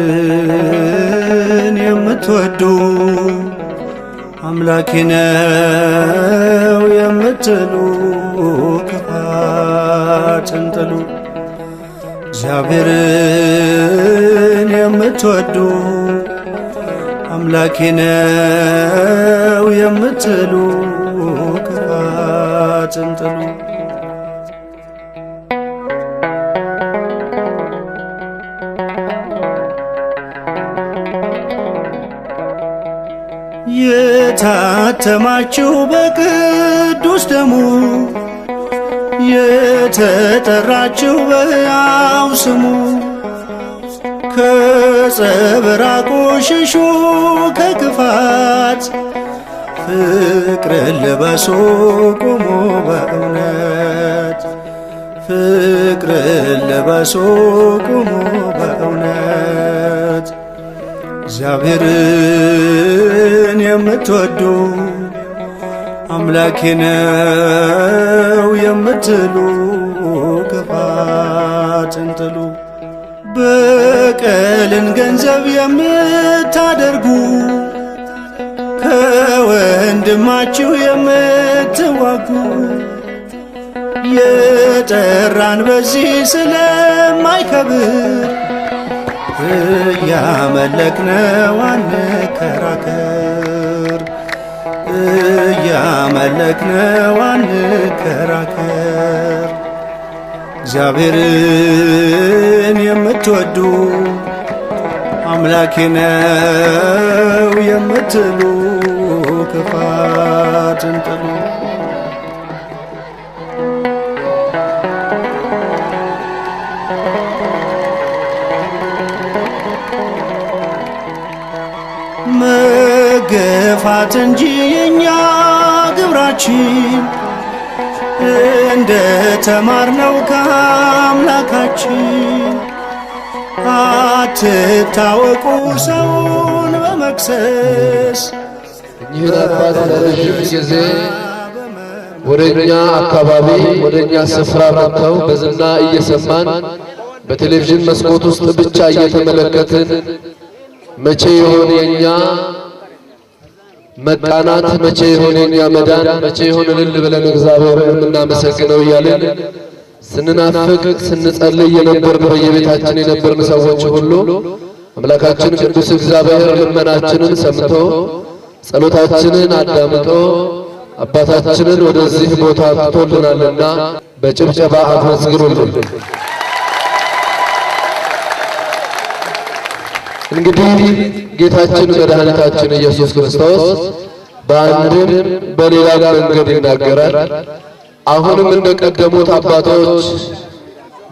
እግዚአብሔርን የምትወዱ አምላኬ ነው የምትሉ ክፋትን ጥሉ። እግዚአብሔርን የምትወዱ አምላኬ ነው የምትሉ ክፋትን ጥሉ። የታተማችሁ በቅዱስ ደሙ የተጠራችሁ በሕያው ስሙ ከጸበራቁ ሽሹ ከክፋት ፍቅርን ልበሱ ቁሙ በእውነት ፍቅርን ልበሱ ቁሙ በእውነት እግዚአብሔርን የምትወዱ አምላኬ ነው የምትሉ ክፋትን ጥሉ። በቀልን ገንዘብ የምታደርጉ ከወንድማችሁ የምትዋጉ የጠራን በዚህ ስለማይከብር እያመለክነው አንከራከር እያመለክነው አንከራከር። እግዚአብሔርን የምትወዱ አምላኬ ነው የምትሉ ክፋትን ጥሉ። መገፋት እንጂ የኛ ግብራችን እንደ ተማርነው ከአምላካችን አትታወቁ ሰውን በመክሰስ። እኚህን አባት ለረጅም ጊዜ ወደኛ አካባቢ ወደኛ ስፍራ መጥተው በዝና እየሰማን በቴሌቪዥን መስኮት ውስጥ ብቻ እየተመለከትን መቼ ይሆን የኛ መቃናት፣ መቼ ይሆን የኛ መዳን፣ መቼ ይሆን እልል ብለን እግዚአብሔርን የምናመሰግነው እያልን ስንናፍቅ ስንጸልይ የነበርን በየቤታችን የነበርን ሰዎች ሁሉ አምላካችን ቅዱስ እግዚአብሔር ልመናችንን ሰምቶ ጸሎታችንን አዳምጦ አባታችንን ወደዚህ ቦታ አምጥቶልናልና በጭብጨባ አመስግኑልን። እንግዲህ ጌታችን መድኃኒታችን ኢየሱስ ክርስቶስ በአንድም በሌላ መንገድ ይናገራል። አሁንም እንደቀደሙት አባቶች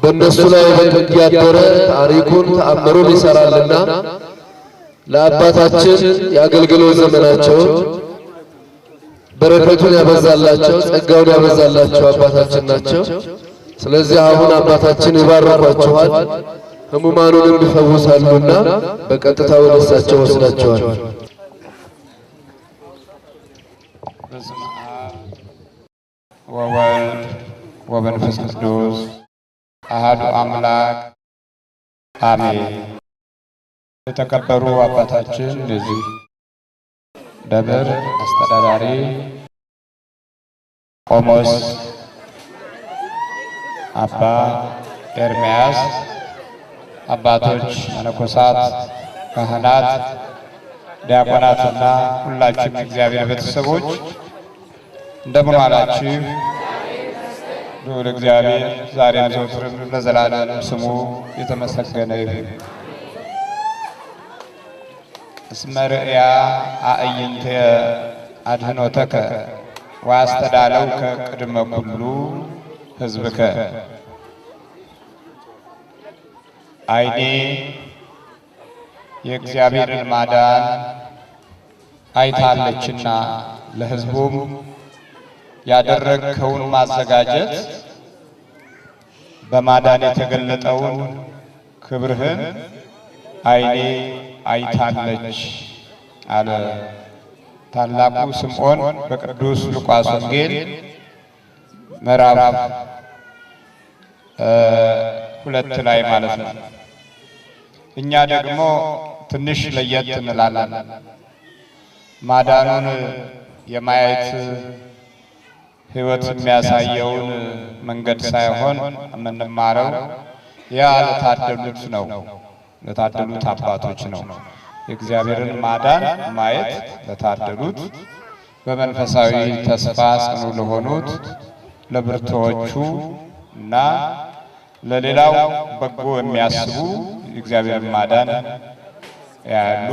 በእነሱ ላይ እያደረ ታሪኩን ተአምሩን ይሰራልና ለአባታችን የአገልግሎት ዘመናቸው በረከቱን ያበዛላቸው ጸጋውን ያበዛላቸው አባታችን ናቸው። ስለዚህ አሁን አባታችን ይባርኳቸዋል፣ ሕሙማኑንም ይፈውሳሉና በቀጥታ ወደ እሳቸው ወስዳቸዋል። በስመ አብ ወወልድ ወመንፈስ ቅዱስ አሐዱ አምላክ አሜን። የተከበሩ አባታችን ለዚህ ደብር አስተዳዳሪ ቆሞስ አባ ኤርምያስ፣ አባቶች መነኮሳት፣ ካህናት፣ ዲያቆናትና ሁላችሁም እግዚአብሔር ቤተሰቦች እንደምን ዋላችሁ? ልዑል እግዚአብሔር ዛሬም ዘወትርም ለዘላለም ስሙ የተመሰገነ ይሁን። እስመ ርእያ አዕይንተ አድኅኖተከ ወአስተዳለውከ ቅድመ ኩሉ ሕዝብከ። ዓይኔ የእግዚአብሔርን ማዳን አይታለችና ለሕዝቡም ያደረግከውን ማዘጋጀት በማዳን የተገለጠውን ክብርህን ዓይኔ አይታለች አለ ታላቁ ስምዖን በቅዱስ ሉቃስ ወንጌል ምዕራፍ 2 ላይ ማለት ነው። እኛ ደግሞ ትንሽ ለየት እንላለን። ማዳኑን የማየት ሕይወት የሚያሳየውን መንገድ ሳይሆን የምንማረው ያ ለታደሉት ነው፣ ለታደሉት አባቶች ነው። የእግዚአብሔርን ማዳን ማየት ለታደሉት፣ በመንፈሳዊ ተስፋ ጽኑ ለሆኑት፣ ለብርቱዎቹ እና ለሌላው በጎ የሚያስቡ የእግዚአብሔርን ማዳን ያሉ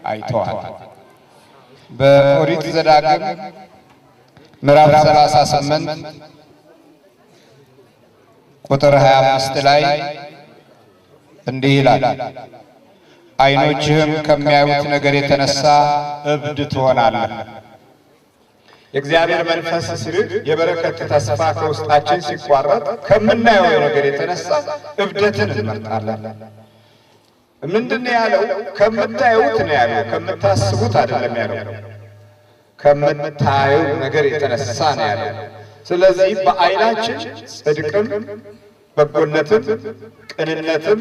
አይተዋል። በኦሪት ዘዳግም ምዕራፍ 38 ቁጥር 25 ላይ እንዲህ ይላል፣ ዓይኖችህም ከሚያዩት ነገር የተነሳ እብድ ትሆናለህ። የእግዚአብሔር መንፈስ ሲርቅ የበረከት ተስፋ ከውስጣችን ሲቋረጥ ከምናየው ነገር የተነሳ እብደትን እንመርጣለን። ምንድነው ያለው? ከምታዩት ነው ያለው፣ ከምታስቡት አይደለም ያለው። ከምታየው ነገር የተነሳ ነው ያለው። ስለዚህ በዓይናችን ጽድቅም፣ በጎነትም፣ ቅንነትም፣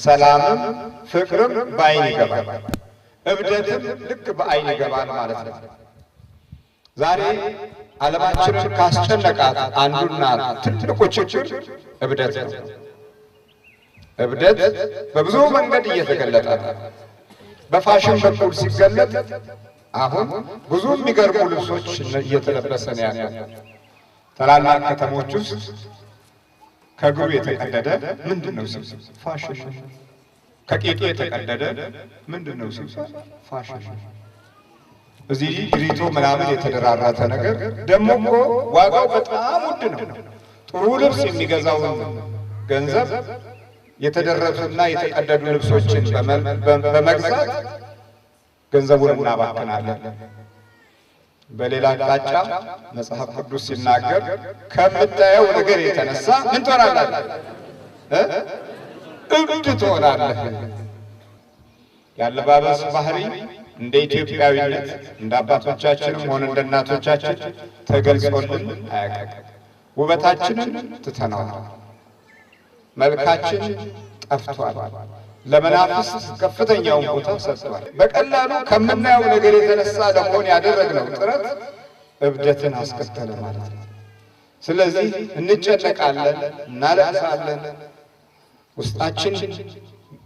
ሰላምም፣ ፍቅርም በዓይን ይገባል። እብደትም ልክ በዓይን ይገባል ማለት ነው። ዛሬ ዓለማችንን ካስጨነቃት አንዱና ትልቁ ችግር እብደት ነው። እብደት በብዙ መንገድ እየተገለጠ ነው። በፋሽን በኩል ሲገለጥ አሁን ብዙ የሚገርሙ ልብሶች እየተለበሰ ነው ያለው። ታላላቅ ከተሞች ውስጥ ከእግሩ የተቀደደ ምንድነው ሲል ፋሽን፣ ከቄጡ የተቀደደ ምንድነው ሲል ፋሽን፣ እዚህ ግሪቶ ምናምን የተደራረተ ነገር ደግሞ እኮ ዋጋው በጣም ውድ ነው። ጥሩ ልብስ የሚገዛውን ገንዘብ የተደረቱና የተቀደዱ ልብሶችን በመግዛት ገንዘቡን እናባክናለን። በሌላ አቅጣጫ መጽሐፍ ቅዱስ ሲናገር ከምታየው ነገር የተነሳ ምን ትሆናለህ? እብድ ትሆናለህ። የአለባበስ ባህሪ እንደ ኢትዮጵያዊነት እንደ አባቶቻችንም ሆነ እንደ እናቶቻችን ተገልጾልን አያውቅም። ውበታችንን ትተነዋል። መልካችን ጠፍቷል። ለመናፍስት ከፍተኛውን ቦታ ሰጥቷል። በቀላሉ ከምናየው ነገር የተነሳ ለመሆን ያደረግነው ጥረት እብደትን አስከተለ ማለት ነው። ስለዚህ እንጨነቃለን፣ እናለቅሳለን፣ ውስጣችን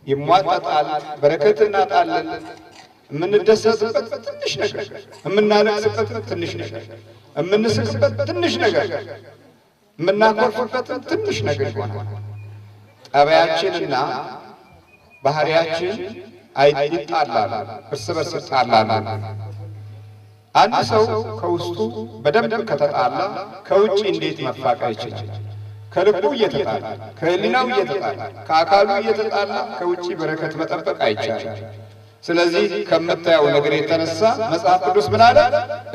ይሟጠጣል፣ በረከት እናጣለን። የምንደሰትበት ትንሽ ነገር፣ የምናለቅስበት ትንሽ ነገር፣ የምንስቅበት ትንሽ ነገር፣ የምናኮርፍበት ትንሽ ነገር ይሆናል። ጠባያችንና ባህሪያችን ይጣላል፣ እርስ በርስ ይጣላል። አንድ ሰው ከውስጡ በደንብ ከተጣላ ከውጭ እንዴት መፋቀር ይችላል? ከልቡ እየተጣላ፣ ከህሊናው እየተጣላ፣ ከአካሉ እየተጣላ ከውጭ በረከት መጠበቅ አይቻልም። ስለዚህ ከምታየው ነገር የተነሳ መጽሐፍ ቅዱስ ምን አለ?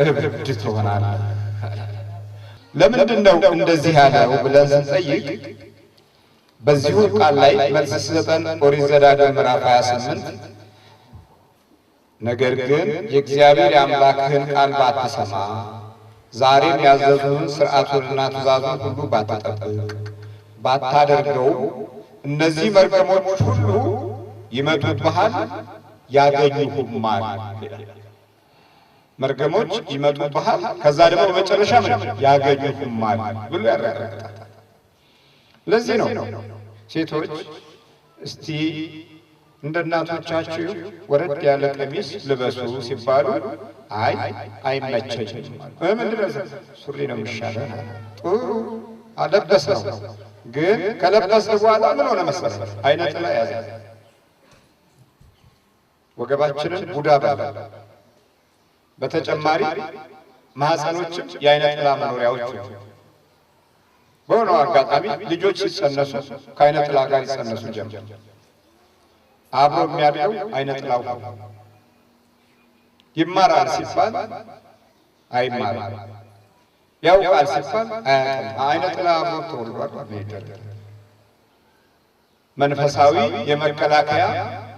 እብድ ትሆናለህ። ለምንድን ነው እንደዚህ ያለው ብለን ስንጠይቅ በዚሁ ቃል ላይ መልስ ሲሰጠን ኦሪት ዘዳግም ምዕራፍ 28 ነገር ግን የእግዚአብሔር የአምላክህን ቃል ባትሰማ ዛሬም ያዘዙህን ሥርዓቱንና ትእዛዙን ሁሉ ባትጠብቅ ባታደርገው እነዚህ መርገሞች ሁሉ ይመጡብሃል ያገኙሁማል። መርገሞች ይመጡብሃል፣ ከዛ ደግሞ በመጨረሻ ያገኙሁማል ብሎ ያረጋግጣል። ለዚህ ነው ሴቶች እስቲ እንደ እናቶቻችሁ ወረድ ያለ ቀሚስ ልበሱ ሲባሉ አይ አይመቸኝም፣ ምንድነው ሱሪ ነው የሚሻለው። ጥሩ አለበስ ነው፣ ግን ከለበስ በኋላ ምን ሆነ መሰለህ? አይነ ጥላ ያዘ፣ ወገባችንን ቡዳ ባለ። በተጨማሪ ማህፀኖችም የአይነ ጥላ መኖሪያዎች በሆነው አጋጣሚ ልጆች ሲጸነሱ ከአይነ ጥላ ጋር ይጸነሱ ጀመር። አብሮ የሚያድገው አይነ ጥላው ይማራል ሲባል አይማርም፣ ያውቃል ሲባል አያውቅም። አይነ ጥላ አብሮ ተወልዷል። መንፈሳዊ የመከላከያ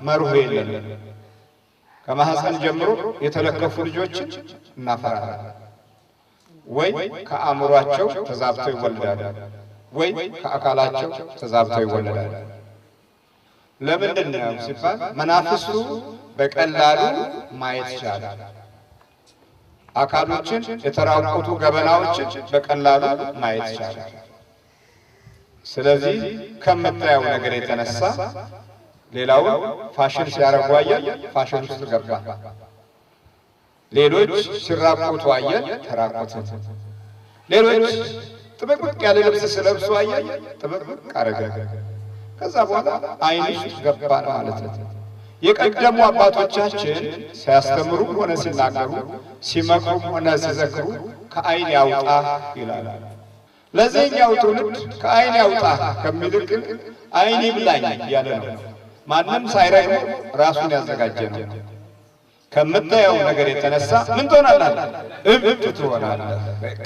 መርሆ የለንም። ከማህፀን ጀምሮ የተለከፉ ልጆችን እናፈራለን። ወይ ከአእምሯቸው ተዛብተው ይወለዳሉ፣ ወይ ከአካላቸው ተዛብተው ይወለዳሉ። ለምንድን ነው ሲባል መናፍስቱ በቀላሉ ማየት ይችላል። አካሎችን የተራቆቱ ገበናዎችን በቀላሉ ማየት ይችላል። ስለዚህ ከምታየው ነገር የተነሳ ሌላው ፋሽን ሲያረጉ አየን፣ ፋሽን ውስጥ ገባ። ሌሎች ሲራቆቱ አየን፣ ተራቆትን። ሌሎች ጥብቅብቅ ያለ ልብስ ሲለብሱ አየን፣ ጥብቅብቅ አረገ። ከዛ በኋላ አይን ውስጥ ገባን ማለት ነው። የቀደሙ አባቶቻችን ሲያስተምሩ ሆነ ሲናገሩ፣ ሲመክሩ ሆነ ሲዘክሩ ከአይን ያውጣ ይላሉ። ለዚህኛው ትውልድ ከአይን ያውጣ ከሚልቅ አይን ይብላኝ ያለ ነው። ማንም ሳይረግም ራሱን ያዘጋጀ ነው። ከምታየው ነገር የተነሳ ምን ትሆናለህ? እብድ ትሆናለህ። በቃ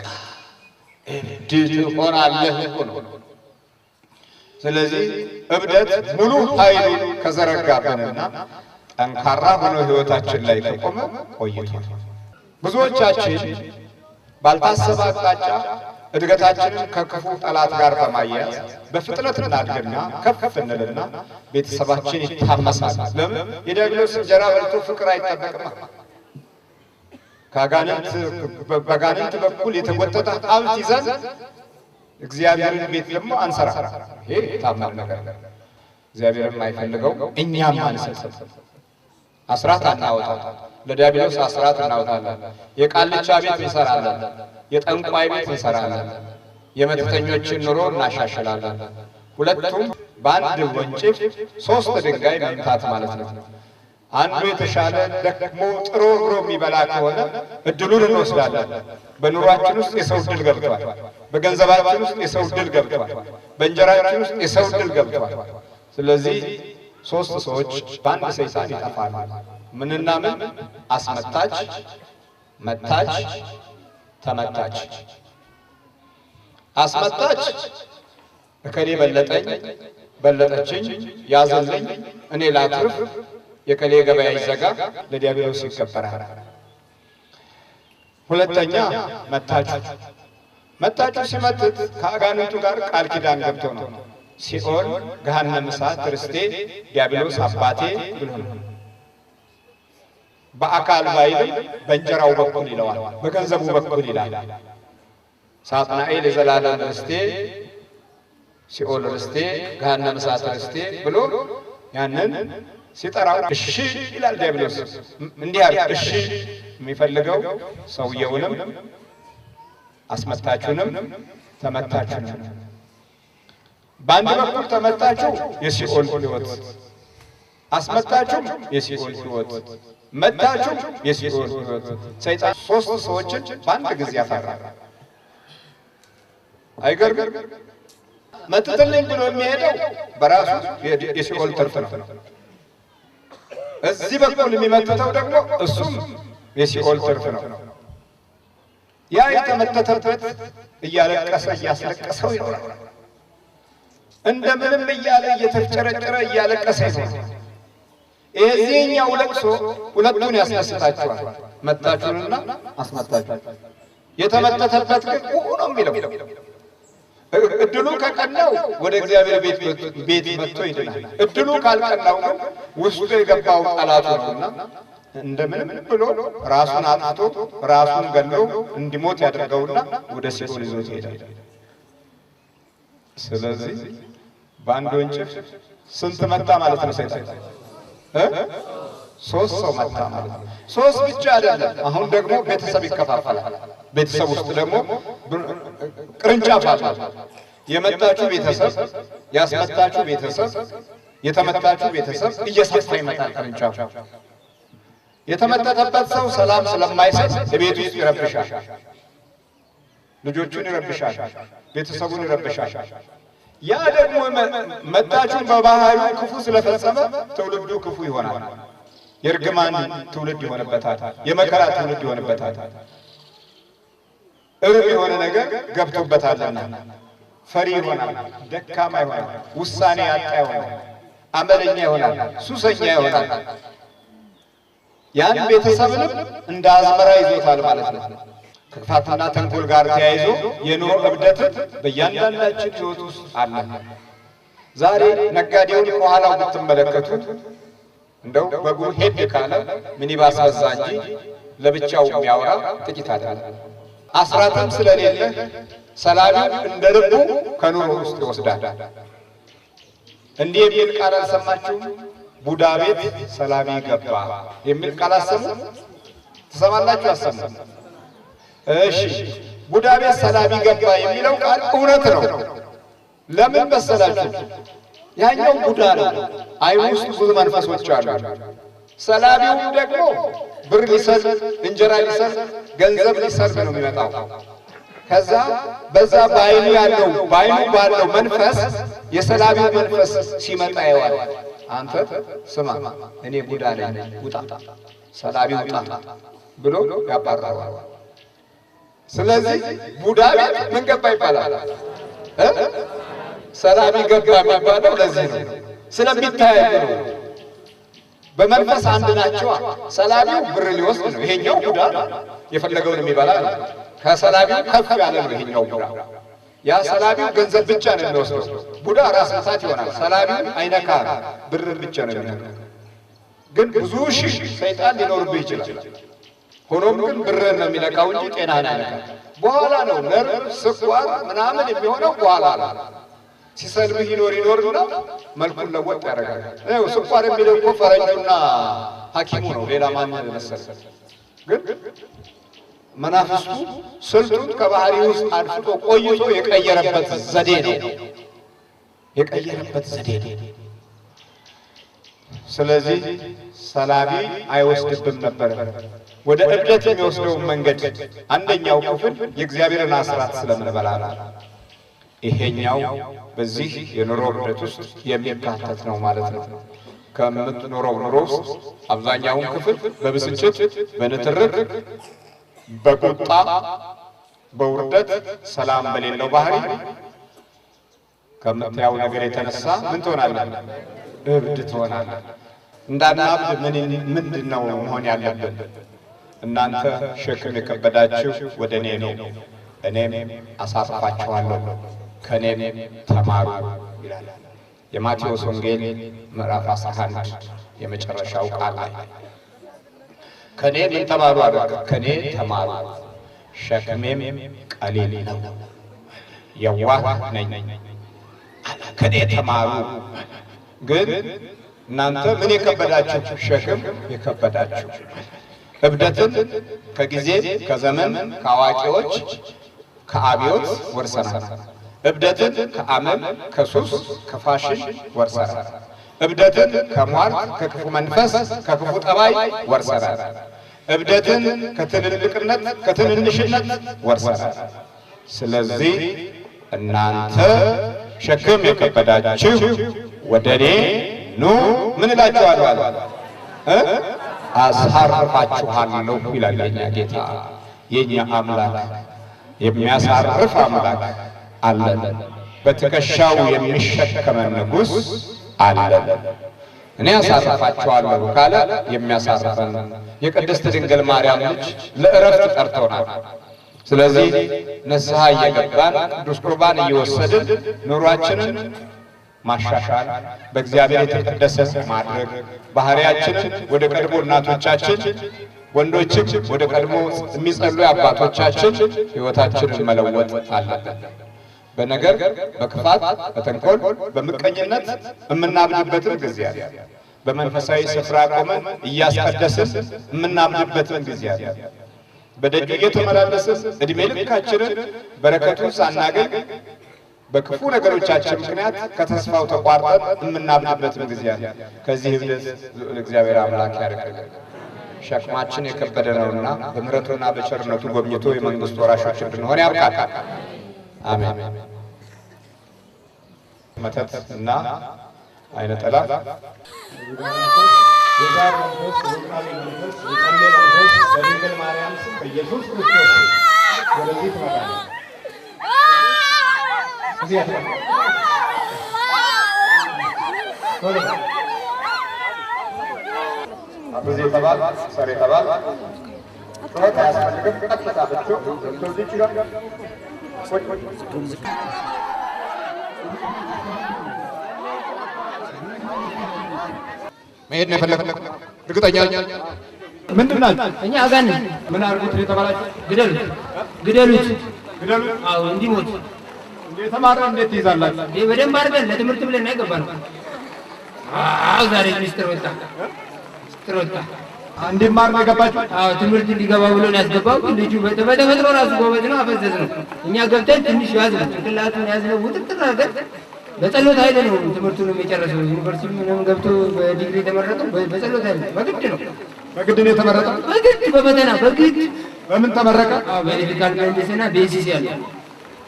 እብድ ትሆናለህ እኮ ነው። ስለዚህ እብደት ሙሉ ኃይሉ ከዘረጋብንና ጠንካራ ሆኖ ሕይወታችን ላይ ከቆመ ቆይቷል። ብዙዎቻችን ባልታሰበ አቅጣጫ እድገታችንን ከክፉ ጠላት ጋር በማያያዝ በፍጥነት እናድግና ከፍ እንልና ቤተሰባችን ይታመሳል። ለምን? የዲያብሎስ እንጀራ በልቶ ፍቅር አይጠበቅም። በጋንንት በኩል የተጎተተ ሀብት ይዘን እግዚአብሔርን ቤት ደግሞ አንሰራ። ይሄ ታማኝ ነገር እግዚአብሔርን የማይፈልገው እኛም አንሰጥም። አስራት አናወጣም። ለዲያብሎስ አስራት እናወጣለን። የቃልቻ ቤት እንሰራለን። የጠንቋይ ቤት እንሰራለን። የመተተኞችን ኑሮ እናሻሽላለን። ሁለቱም በአንድ ወንጭፍ ሶስት ድንጋይ መምታት ማለት ነው። አንዱ የተሻለ ደክሞ ጥሮ ግሮ የሚበላ ከሆነ እድሉን እንወስዳለን። በኑሯችን ውስጥ የሰው እድል ገብቷል። በገንዘባችን ውስጥ የሰው እድል ገብቷል። በእንጀራችን ውስጥ የሰው እድል ገብቷል። ስለዚህ ሶስት ሰዎች በአንድ ሰይጣን ይጠፋሉ። ምንና ምን? አስመታች፣ መታች፣ ተመታች። አስመታች እከሌ በለጠኝ፣ በለጠችኝ፣ ያዘልኝ፣ እኔ ላትርፍ፣ የከሌ ገበያ ይዘጋ፣ ለዲያብሎስ ይከበራል። ሁለተኛ መታችሁ። መታችሁ ሲመትት ከአጋንንቱ ጋር ቃል ኪዳን ገብቶ ነው። ሲኦል ገሃነመ እሳት ርስቴ፣ ዲያብሎስ አባቴ ብሎ ነው። በአካል ባይልም በእንጀራው በኩል ይለዋል፣ በገንዘቡ በኩል ይላል። ሳጥናኤል የዘላለም ርስቴ፣ ሲኦል ርስቴ፣ ገሃነመ እሳት ርስቴ ብሎ ያንን ሲጠራው እሺ ይላል ዲያብሎስ። እንዲህ አለ እሺ የሚፈልገው ሰውየውንም አስመታችሁንም ተመታችሁንም። በአንድ በኩል ተመታችሁ የሲኦል ሕይወት፣ አስመታችሁ የሲኦል ሕይወት፣ መታችሁ የሲኦል ሕይወት። ሰይጣን ሶስት ሰዎችን በአንድ ጊዜ ያፈራ። አይገርም? መትትልኝ ብሎ የሚሄደው በራሱ የሲኦል ትርፍ ነው። እዚህ በኩል የሚመትተው ደግሞ እሱም የሲኦል ትርፍ ነው። ያ የተመተተበት እያለቀሰ እያስለቀሰው ይኖራል። እንደምንም እያለ እየተፍጨረጨረ እያለቀሰ ይኖራል። የዚህኛው ለቅሶ ሁለቱን ያስደስታቸዋል፣ መታችሁንና አስመታችሁ። የተመተተበት ግን ነው የሚለው። እድሉ ከቀናው ወደ እግዚአብሔር ቤት መጥቶ ይድናል። እድሉ ካልቀናው ግን ውስጡ የገባው ጠላቱ ነውና እንደምንም ብሎ ራሱን አጥፍቶ ራሱን ገሎ እንዲሞት ያደርገውና ወደ ሲኦል ይዞት ይሄዳል። ስለዚህ በአንድ ወንጭፍ ስንት መታ ማለት ነው ሰይጣን? ሶስት ሰው መታ ማለት ነው። ሶስት ብቻ አይደለም። አሁን ደግሞ ቤተሰብ ይከፋፈላል። ቤተሰብ ውስጥ ደግሞ ቅርንጫፍ አለ። የመታችሁ ቤተሰብ፣ ያስመታችሁ ቤተሰብ፣ የተመታችሁ ቤተሰብ እየሰፋ ይመጣል ቅርንጫፉ። የተመተተበት ሰው ሰላም ስለማይሰጥ ቤት ውስጥ ይረብሻል፣ ልጆቹን ይረብሻል፣ ቤተሰቡን ይረብሻል። ያ ደግሞ መታችሁን በባህሪው ክፉ ስለፈጸመ ትውልዱ ክፉ ይሆናል። የእርግማን ትውልድ ይሆንበታል፣ የመከራ ትውልድ ይሆንበታል። እርም የሆነ ነገር ገብቶበታልና ፈሪ ይሆናል፣ ደካማ ይሆናል፣ ውሳኔ ያጣ ይሆናል፣ አመለኛ ይሆናል፣ ሱሰኛ ይሆናል። ያን ቤተሰብንም እንደ አዝመራ ይዞታል ማለት ነው። ከክፋትና ተንኮል ጋር ተያይዞ የኑሮ እብደትን በእያንዳንዳችን ሕይወት ውስጥ አለ። ዛሬ ነጋዴውን ከኋላው ብትመለከቱ እንደው በእግሩ ሄድ ካለ ሚኒባስ በዛ እንጂ ለብቻው የሚያወራ ጥቂት አይደለም። አስራትም ስለሌለ ሰላቢው እንደ ልቡ ከኑሮ ውስጥ ይወስዳል። እንዲህ የሚል ቃል አልሰማችሁም? ቡዳ ቤት ሰላቢ ገባ የሚል ቃል አሰሙ? ትሰማላችሁ? አሰሙ? እሺ፣ ቡዳ ቤት ሰላቢ ገባ የሚለው ቃል እውነት ነው። ለምን መሰላችሁ? ያኛው ቡዳ ነው፣ አይኑ ውስጥ ብዙ መንፈሶች አሉ። ሰላቢው ደግሞ ብር ሊሰጥ፣ እንጀራ ሊሰጥ፣ ገንዘብ ሊሰጥ ነው የሚመጣው። ከዛ በዛ በአይኑ ያለው በአይኑ ባለው መንፈስ የሰላቢው መንፈስ ሲመጣ ይዋል። አንተ ስማ፣ እኔ ቡዳ ነኝ፣ ውጣ፣ ሰላቢው ውጣ ብሎ ያባርረዋል። ስለዚህ ቡዳ ቤት ምን ገባ ይባላል? ሰላቢ ገባ የሚባለው ለዚህ ነው፣ ስለሚታያዩ ነው። በመንፈስ አንድ ናቸው። ሰላቢው ብር ሊወስድ ነው፣ ይሄኛው ቡዳ ነው፣ የፈለገውን የሚበላ ነው። ከሰላቢው ከፍ ያለ ነው ይሄኛው ቡዳ። ያ ሰላቢው ገንዘብ ብቻ ነው የሚወስደው። ቡዳ ራስ ምታት ይሆናል፣ ሰላቢው አይነካ፣ ብር ብቻ ነው የሚነካው። ግን ብዙ ሺህ ሰይጣን ሊኖርብህ ይችላል። ሆኖም ግን ብርህን ነው የሚነካው እንጂ ጤናህን አይነካም። በኋላ ነው ነርቭ፣ ስኳር ምናምን የሚሆነው በኋላ ነው። ሲሰልብህ ይኖርና መልኩን ለወጥ ያደርጋል። ስኳር የሚለው እኮ ፈረንጁና ሐኪሙ ነው፣ ሌላ ማን መሰለህ? ግን መናፍስቱ ስልቱን ከባህሪ ውስጥ አድፍጦ ቆይቶ የቀየረበት ዘዴ ነው፣ የቀየረበት ዘዴ ነው። ስለዚህ ሰላቢ አይወስድብም ነበር። ወደ እብደት የሚወስደውን መንገድ አንደኛው ክፍል የእግዚአብሔርን አስራት ስለምንበላ ነው። ይሄኛው በዚህ የኑሮ እብደት ውስጥ የሚካተት ነው ማለት ነው። ከምትኖረው ኑሮ ውስጥ አብዛኛውን ክፍል በብስጭት፣ በንትርክ፣ በቁጣ፣ በውርደት፣ ሰላም በሌለው ባህሪ ከምታየው ነገር የተነሳ ምን ትሆናለህ? እብድ ትሆናለህ። እንዳናብድ ምንድን ነው መሆን ያለብን? እናንተ ሸክም የከበዳችሁ ወደ እኔ ነው፣ እኔም አሳርፋችኋለሁ፣ ከእኔም ተማሩ ይላል የማቴዎስ ወንጌል ምዕራፍ 11 የመጨረሻው ቃል ላይ። ከእኔ ምን ተማሩ አለ? ከእኔ ተማሩ፣ ሸክሜም ቀሊል ነው፣ የዋህ ነኝ። ከእኔ ተማሩ። ግን እናንተ ምን የከበዳችሁ? ሸክም የከበዳችሁ። እብደትን ከጊዜ ከዘመን ከአዋቂዎች ከአብዮት ወርሰናል። እብደትን ከአመል ከሱስ ከፋሽን ወርሰናል። እብደትን ከሟርት ከክፉ መንፈስ ከክፉ ጠባይ ወርሰናል። እብደትን ከትልልቅነት ከትንንሽነት ወርሰናል። ስለዚህ እናንተ ሸክም የከበዳችሁ ወደ እኔ ኑ ምን እላችኋለሁ አለ? አሳርፋችኋለሁ ይላል የኛ ጌታ። የኛ አምላክ የሚያሳርፍ አምላክ አለን። በትከሻው የሚሸከመን ንጉሥ አለን። እኔ አሳርፋችኋለሁ ካለ የሚያሳርፈን የቅድስት ድንግል ማርያም ልጅ ለእረፍት ጠርቶናል። ስለዚህ ንስሐ እየገባን ቅዱስ ቁርባን እየወሰድን ኑሯችንን ማሻሻል፣ በእግዚአብሔር የተቀደሰ ማድረግ፣ ባህሪያችንን ወደ ቀድሞ እናቶቻችን፣ ወንዶችም ወደ ቀድሞ የሚጸልዩ አባቶቻችን ሕይወታችንን መለወጥ አለብን። በነገር በክፋት በተንኮል በምቀኝነት የምናብድበትን ጊዜ አለ። በመንፈሳዊ ስፍራ ቆመን እያስቀደስን የምናብድበትን ጊዜ አለ። በደጁ እየተመላለስን ዕድሜ ልካችንን በረከቱን ሳናገኝ በክፉ ነገሮቻችን ምክንያት ከተስፋው ተቋርጠን የምናብድበትን ጊዜ አለ። ከዚህ እብደት እግዚአብሔር አምላክ ያርቀን። ሸክማችን የከበደ ነውና በምሕረቱና በቸርነቱ ጎብኝቶ የመንግስቱ ወራሾች እንድንሆን ያብቃን። አሜን። መተት እና አይነ ጠላ የዛር መንፈስ የወቃቢ መንፈስ የጸሌ መንፈስ በድንግል ማርያም ስም በኢየሱስ ክርስቶስ ወደዚህ ትመጣለህ። ብዙ የተባል ሰር የተባል ጩኸት አያስፈልግም። ቀጥታ ብቻ እዚህ ይችላል። መሄድ ነው የፈለግነው። እርግጠኛ ምንድን ናችሁ? እኛ አጋንንት። ምን አድርጉት የተባላችሁ? ግደሉት፣ ግደሉት፣ ግደሉት። አዎ እንዲሞት። የተማረ እንዴት ትይዛላችሁ? ይሄ በደንብ አድርገን ለትምህርት ብለን አይገባም። አዎ ዛሬ ሚኒስትር ወጣ፣ ሚኒስትር ወጣ። እንዲማር ነው የገባችሁ? አዎ ትምህርት እንዲገባ ብሎ ነው ያስገባው። ልጁ በተፈጥሮ ራሱ ጎበዝ ነው፣ አፈዘዝ ነው። እኛ ገብተን ትንሽ ያዝ ነው ጭንቅላቱን ያዝ ነው ውጥጥር አድርገን በጸሎት ኃይል ነው ትምህርቱን የጨረሰው። ዩኒቨርሲቲ ምንም ገብቶ በዲግሪ የተመረቀው በጸሎት ኃይል በግድ ነው። በግድ ነው የተመረጠው? በግድ በፈተና በግድ። በምን ተመረቀ? አዎ በኤሌክትሪካል ምህንድስና በኤሲሲ አለ።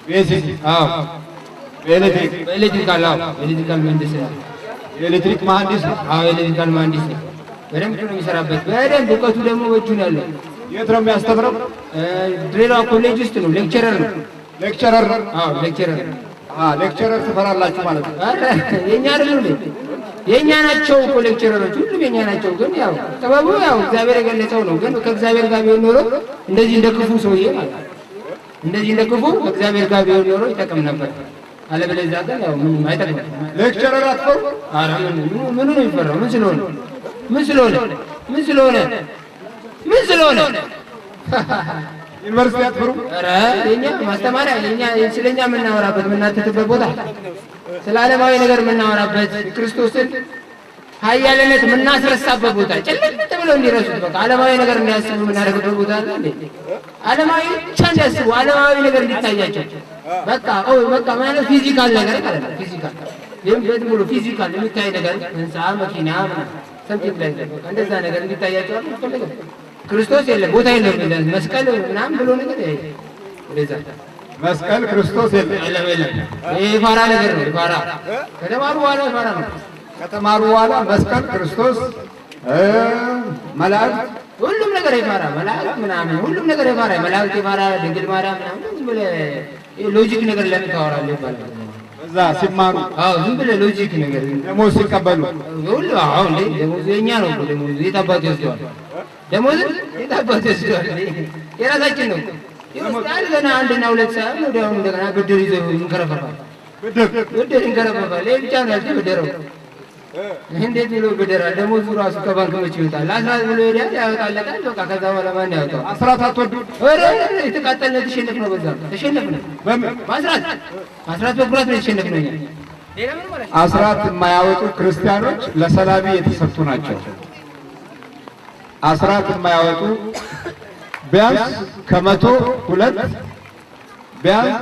በኤሲሲ? አዎ በኤሌክትሪክ? በኤሌክትሪካል። አዎ ኤሌክትሪካል ምህንድስና። የኤሌክትሪክ መሐንዲስ? አዎ ኤሌክትሪካል መሐንዲስ ነው። በደንብ ነው የሚሰራበት። በደንብ እውቀቱ ደግሞ በእጁ ነው ያለው። የት ነው የሚያስተምረው? ድሬዳዋ ኮሌጅ ውስጥ ነው። ሌክቸረር ነው። ሌክቸረር? አዎ ሌክቸረር። ሌክቸረር ትፈራላችሁ ማለት ነው? አረ የኛ አይደለም የኛ ናቸው እኮ ሌክቸረሮች፣ ሁሉም የኛ ናቸው። ግን ያው ጥበቡ ያው እግዚአብሔር የገለጸው ነው። ግን ከእግዚአብሔር ጋር ቢሆን ኖሮ እንደዚህ እንደ ክፉ ሰውዬ ማለት እንደዚህ እንደ ክፉ ከእግዚአብሔር ጋር ቢሆን ኖሮ ይጠቅም ነበር። አለበለዚያ ግን ያው ምንም አይጠቅም። ሌክቸረር አትፈሩ? አረ ምኑ ነው የሚፈራው? ምን ስለሆነ ምን ስለሆነ ምን ስለሆነ ምን ስለሆነ ዩኒቨርሲቲ አትፈሩ? ኧረ የኛ ማስተማሪያ የኛ ስለኛ የምናወራበት የምናተትበት ቦታ ስለ ዓለማዊ ነገር የምናወራበት ክርስቶስን ኃያልነት የምናስረሳበት ቦታ ጭልጥ ብለው እንዲረሱት በቃ ዓለማዊ ነገር እንዲያስቡ የምናደርግበት ቦታ አለ እንዴ? ዓለማዊ ብቻ እንዲያስቡ ዓለማዊ ነገር እንዲታያቸው በቃ በቃ ማለት ፊዚካል ነገር ማለት ነው። ፊዚካል ዝም ብሎ ፊዚካል የሚታይ ነገር ህንፃ፣ መኪና ሰምቲንግ ላይ እንደዛ ነገር እንዲታያቸው አልፈልግም። ክርስቶስ የለም ቦታ የለም መስቀል ምናምን ብሎ ነገር ወደዛ መስቀል ክርስቶስ የለም የለም። ይሄ ፋራ ነገር ነው። ፋራ ከተማሩ በኋላ ፋራ ነው። ከተማሩ በኋላ መስቀል ክርስቶስ መላእክት ሁሉም ነገር የፋራ መላእክት ምናምን ሁሉም ነገር የፋራ መላእክት የፋራ ድንግል ማርያም ምናምን ዝም ብለህ ሎጂክ ነገር ለምን ታወራለህ ይባላል እዛ ሲማሩ። አዎ ዝም ብለህ ሎጂክ ነገር ደሞዝ ሲቀበሉ ሁሉ አዎ እንዴ ደሞዝ የኛ ነው እኮ ደሞዝ የት አባቱ ይወስደዋል? ደሞዝ የት አባቱ ይወስደዋል? የራሳችን ነው። ይወስዳል ገና አንድና ሁለት ሰዓት ነው ደግሞ እንደገና ብድር ይዞ ይንከረፈፋል። ብድር ይንከረፈፋል። ይሄ ብቻ ነው ያልተበደረው። እንዴት ብሎ ብድራል? ደሞዙ ራሱ ከባንክ መቼ ይወጣል? አስራት ብሎ ሄዳል ያወጣለታል። በቃ ከዛ በኋላ ማን ያወጣው? አስራት አትወዱ? ኧረ የተቃጠለ ተሸነፍ ነው። በዛ ተሸነፍ ነው። በአስራት አስራት በኩራት ነው የተሸነፍ ነው። አስራት የማያወጡ ክርስቲያኖች ለሰላቢ የተሰጡ ናቸው። አስራት የማያወጡ ቢያንስ ከመቶ ሁለት ቢያንስ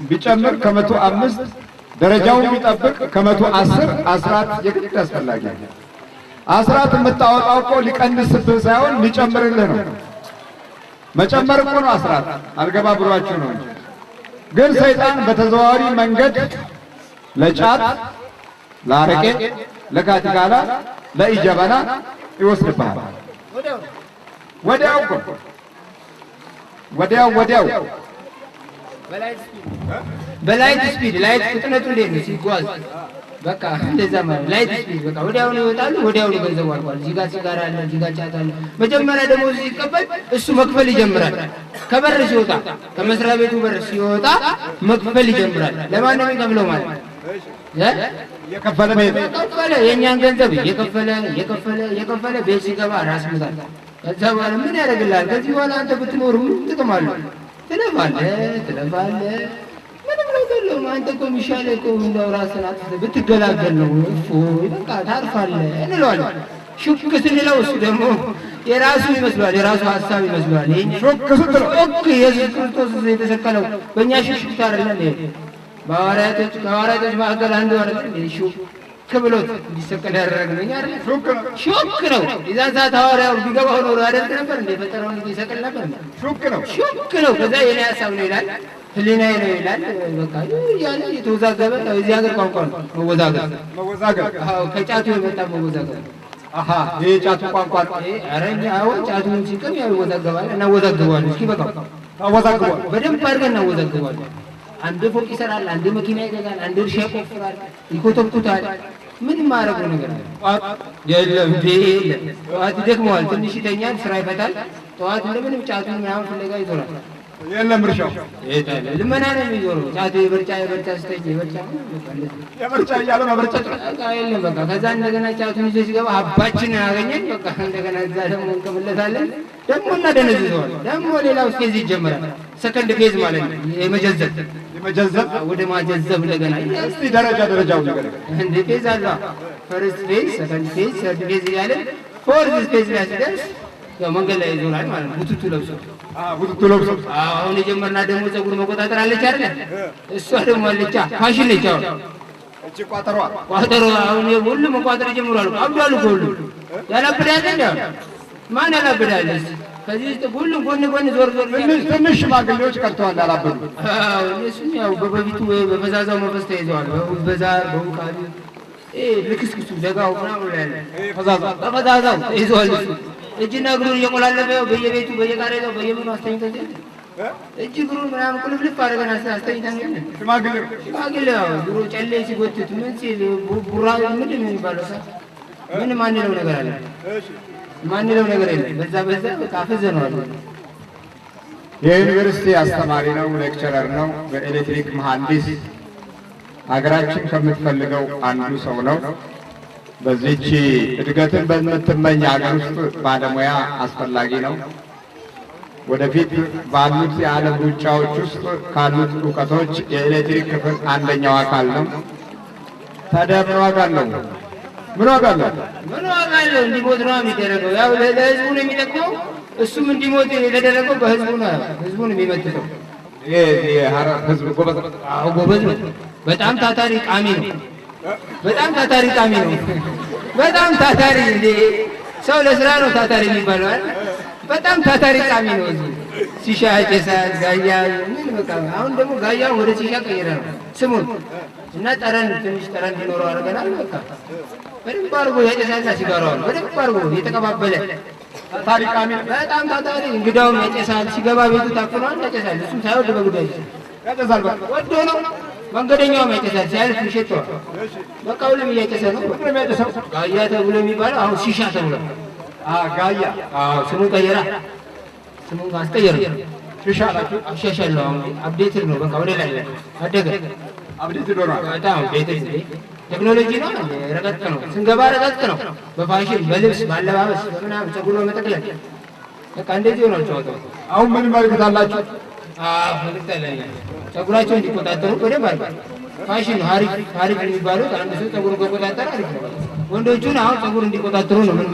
ቢጨምር ከመቶ አምስት ደረጃውን ቢጠብቅ ከመቶ 10 አስራት የግድ አስፈላጊ ነው። አስራት የምታወጣው እኮ ሊቀንስብህ ሳይሆን ሊጨምርልህ ነው። መጨመር እኮ ነው አስራት። አልገባ ብሏችሁ ነው እንጂ። ግን ሰይጣን በተዘዋዋሪ መንገድ ለጫት፣ ለአረቄ፣ ለካቲካላ፣ ለኢጀበና ይወስድብሃል። ወዲያው በላይት ስፒድ ላይት ፍጥነቱ እንዴት ነው ሲጓዝ? በቃ እንደዛ ማለት ላይት ስፒድ በቃ ወዲያውኑ ይወጣሉ። ወዲያውኑ ገንዘብ አልቋል። እዚህ ጋር ሲጋራ አለ፣ እዚህ ጋር ጫት አለ። መጀመሪያ ደግሞ ሲቀበል እሱ መክፈል ይጀምራል። ከበር ሲወጣ ከመስሪያ ቤቱ በር ሲወጣ መክፈል ይጀምራል። ለማን ነው የሚከፍለው ማለት ነው? የከፈለ የእኛን ገንዘብ የከፈለ ቤት ሲገባ ራስ ምታል። ከዛ በኋላ ምን ያደርግልሃል? ከዚህ በኋላ አንተ ብትኖር ምን ጥቅም አለው? ትለፋለህ ምንም ለውጥ የለውም። አንተ እኮ የሚሻለህ እኮ እንደው ራስህን አጥፍተህ ብትገላገል ነው። እፎይ በቃ ታርፋለህ እንለዋለን። ሹክ ስንለው እሱ ደግሞ የራሱ ይመስለዋል፣ የራሱ ሀሳብ ይመስለዋል። ሹክ ስትለው ኢየሱስ ክርስቶስ የተሰቀለው በእኛ ሽሽት አይደለም። ከሐዋርያቶች መካከል አንዱ አይደለም ሹክ ብሎት እንዲሰቀል ያደረግነው እኛ አይደለም። ሹክ ነው። የዛን ሰዓት ሐዋርያው ቢገባው ኖሮ ያደርግ ነበር እንደ ፈጠረውን ይሰቀል ነበር። ሹክ ነው። ከዛ የኔ ሀሳብ ነው ይላል፣ ህሊናዬ ነው ይላል። በቃ ያለ የተወዛገበ እዚህ ሀገር ቋንቋ ነው መወዛገብ። አዎ ከጫቱ የመጣ መወዛገብ። ይሄ ጫቱ ቋንቋ ነው። ኧረ አዎ ጫቱን ሲቀም ያው ይወዛገባል። እናወዛግበዋለን። እስኪ በቃ ታወዛግበዋል። በደንብ አድርገን እናወዛግበዋለን። አንድ ፎቅ ይሰራል፣ አንድ መኪና ይገዛል፣ አንድ እርሻ ይቆፍራል፣ ይኮተኩታል። ምንም ማረገው ነገር የለም። የለም ጠዋት ይደክመዋል፣ ትንሽ ይተኛል፣ ስራ ይፈታል። ጠዋት እንደምንም ጫቱን ምናምን ፍለጋ ይዞራል። የለም እርሻው ልመና ነው የሚዞረው። ጫቱ የበርጫ ስተኝ የበርጫ እያለ መበርጨት የለም በቃ። ከዛ እንደገና ጫቱን ይዞ ሲገባ አባችንን አገኘን። በቃ እንደገና እዛ ደግሞ እንቀምለታለን፣ ደግሞ እናደነዝዘዋል። ደግሞ ሌላው ፌዝ ይጀምራል። ሰከንድ ፌዝ ማለት ነው የመጀዘብ ወደ ማጀዘብ እንደገና። እስቲ ደረጃው ነገር እንደ ፌዝ አለ። ፈርስት ፌዝ፣ ሰከንድ ፌዝ፣ ሰርድ ፌዝ እያለ ፎርዝ ፌዝ ላይ ሲደርስ ያው መንገድ ላይ ይዞራል ማለት ነው። ቡቱቱ ለብሶ አሁን የጀመርና ደግሞ ፀጉር መቆጣጠር አለች አይደል? እሷ ደግሞ አለች ፋሽን ነች። እቺ ቋጠሯ አሁን ሁሉ መቋጠር ጀምሯል። አብዷል እኮ ሁሉ ያላብዳል እንዴ? ማን ያላብዳል? ከዚህ ውስጥ ሁሉም ጎን ዞር ትንሽ ሽማግሌዎች ቀርተዋል ያላበዱ። እነሱም ያው በበፊቱ በፈዛዛው መንፈስ ተይዘዋል። በውቃቢ ልክስክሱ ደጋው ምናምን ያለ በፈዛዛው ተይዘዋል። እጅና እግሩን እየቆላለፈ በየቤቱ በየቃሬዛው በየምኑ አስተኝተን እጅ እግሩን ምናምን ቁልፍልፍ አድርገን አስተኝተን ሽማግሌ ድሮ ጨሌ ሲጎትት ምን ሲል ቡራ ምንድን ነው የሚባለው? ምን ማንለው ነገር አለ? ማንለው ነገር የለም። በዛ በቃ አፈዘነዋል። የዩኒቨርሲቲ አስተማሪ ነው፣ ሌክቸረር ነው፣ በኤሌክትሪክ መሐንዲስ ሀገራችን ከምትፈልገው አንዱ ሰው ነው። በዚህች እድገትን በምትመኝ ሀገር ውስጥ ባለሙያ አስፈላጊ ነው። ወደፊት ባሉት የዓለም ሩጫዎች ውስጥ ካሉት እውቀቶች የኤሌክትሪክ ክፍል አንደኛው አካል ነው። ታዲያ ምን ዋጋ አለው? ምን ዋጋ አለው? እንዲሞት ነው የሚደረገው። ያው ለህዝቡ ነው የሚጠቅመው። እሱም እንዲሞት የተደረገው በህዝቡ ነው። ህዝቡን የሚመትተው ህዝብ ጎበዝ ነው። በጣም ታታሪ ቃሚ ነው። በጣም ታታሪ እንዴ! ሰው ለስራ ነው ታታሪ የሚባለው አይደል? በጣም ታታሪ ቃሚ ነው። እዚህ ሲሻ ጨሳል ጋያ ምን በቃ። አሁን ደግሞ ጋያ ወደ ሲሻ ቀየረ ነው ስሙን እና ትንሽ ጠረን እንዲኖረው አድርገናል። በቃ በደንብ አድርጎ ያጨሳልና ሲጋራዋል በደንብ አድርጎ የተቀባበለ ታታሪ ቃሚ፣ በጣም ታታሪ። እንግዳውም ያጨሳል፣ ሲገባ ቤቱ ታፍኗል፣ ያጨሳል። እሱም ሳይወድ በጉዳይ ያጨሳል። ወዶ ነው። መንገደኛውም ያጨሳል፣ ሲያልፍ ይሸተዋል። በቃ ሁሉም እያጨሰ ነው። ጋያ ተብሎ የሚባለው አሁን ሲሻ ተብሎ ጋያ ስሙን ቀየራ። ስሙን አስቀየረ። ሲሻ አሻሻል ነው። አፕዴት ነው። በቃ ወደ ላይ አደገ። አፕዴት ዶራ በጣም አፕዴት ቴክኖሎጂ ነው። ረቀቅ ነው። ስንገባ ረቀቅ ነው። በፋሽን በልብስ ባለባበስ በምናምን ፀጉር በመጠቅለል በቃ እንደዚህ ነው ጨዋታው። አሁን ምን መልዕክት አላችሁ? መልዕክት አለኝ። ፀጉራቸውን እንዲቆጣጠሩ በደንብ አድርገው። ፋሽን ነው። ሀሪፍ የሚባለው አንድ ሰው ፀጉሩን ከቆጣጠረ አሪፍ ነው። ወንዶቹን አሁን ፀጉር እንዲቆጣጠሩ ነው። ምን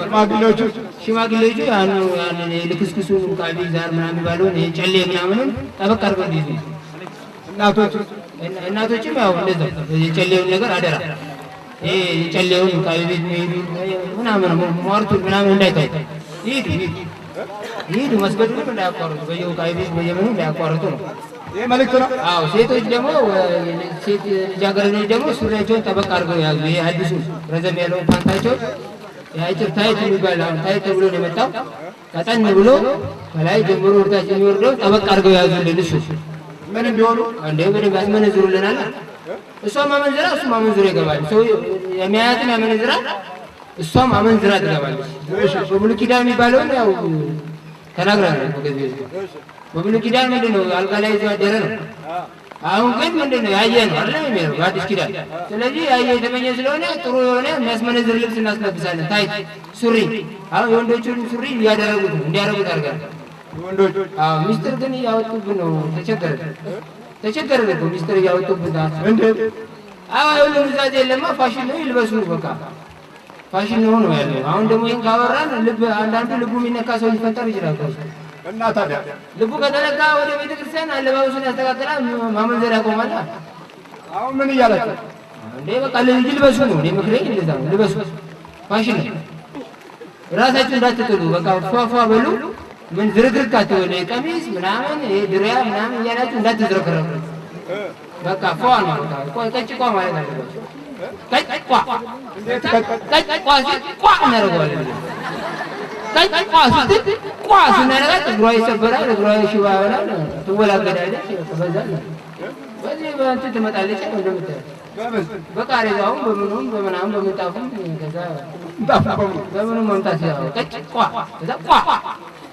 ሽማግሌዎቹ ያንን ልክስክሱን ቃቢ ዛር ምናምን የሚባለውን ጨሌ ምናምኑን ጠበቅ አድርገው እንዲይዙ፣ እናቶችም ያው እንደዛ የጨሌውን ነገር አደራ። ይሄ የጨሌውን ቃቢ ቤት መሄዱ ምናምን ሟርቱን ምናምን እንዳይታይ ይሄዱ መስገዱ እንዳያቋርጡ፣ በየቃቢ ቤት በየምኑ እንዳያቋርጡ ነው። ይሄ መልዕክት ነው። አዎ ሴቶች ደግሞ ሴት ልጃገረዶች ደግሞ ሱሪያቸውን ጠበቅ አድርገው ያዙ። ይሄ አዲሱ ረዘም ያለው ፓንታቸው የአጭር ታይት የሚባል ታይት ተብሎ ነው የመጣው። ቀጠን ብሎ ከላይ ጀምሮ ወርታች የሚወርደው ጠበቅ አድርገው ያዙልን። እሱ ምን እንዲሆኑ አንዴ በደንብ ያስመነዝሩልናል። እሷም አመንዝራ እሱም አመንዝሮ ይገባል። ሰው የሚያያትን ያመነዝራል፣ እሷም አመንዝራ ትገባለች። በብሉይ ኪዳን የሚባለው ያው ተናግረናል። በብሉይ ኪዳን ምንድን ነው አልጋ ላይ ይዞ ያደረ ነው። አሁን ግን ምንድን ነው ያየ ነው አይደል የሚለው በአዲስ ኪዳን። ስለዚህ ያየ የተመኘ ስለሆነ ጥሩ የሆነ የሚያስመነዝር ልብስ እናስለብሳለን። ታይት ሱሪ፣ አሁን የወንዶቹን ሱሪ እያደረጉት ነው እንዲያደርጉት አድርገናል። ወንዶች ሚስጥር ግን እያወጡብን ነው። ተቸገረ እኮ ሚስጥር እያወጡብን። እንዴት? ሁሉም ዛዜ የለማ ፋሽን ነው ይልበሱ። በቃ ፋሽን ነው ያለው። አሁን ደግሞ ይሄን ካወራን አንዳንዱ ልቡ የሚነካ ሰው ሊፈጠር ይችላል። እና ታዲያ ልቡ ከተነካ ወደ ቤተክርስቲያን አለባበሱን ያስተካክላል፣ ማመንዘር ያቆማል። አሁን ምን እያላችሁ እንዴ? በቃ ልበሱ ነው። እኔ ምክሬ እንደዛ ነው። ልበሱ፣ ፋሽን ነው። ራሳችሁ እንዳትጥሉ። በቃ ፏፏ በሉ። ምን ዝርግርግ አትበሉ። ቀሚስ ምናምን ድሪያ ምናምን እያላችሁ እንዳትዝረከረኩ። በቃ ፏ ነው። ቀጭቋ ማለት አለባችሁ። ቀጭቋ ቋ እናደርገዋለን። ቀጭቋ ስትል ቋ ስናደርጋት እግሯ ይሰበራል፣ እግሯ ሽባ ይሆናል፣ ትወላገዳለች። በዛ በዚህ በእንትን ትመጣለች እንደምታየው በቃሬዛውም በምኑም በምናምን በምንጣፉም ከዛ በምኑም መምጣት ያው ቀጭ ቋ ከዛ ቋ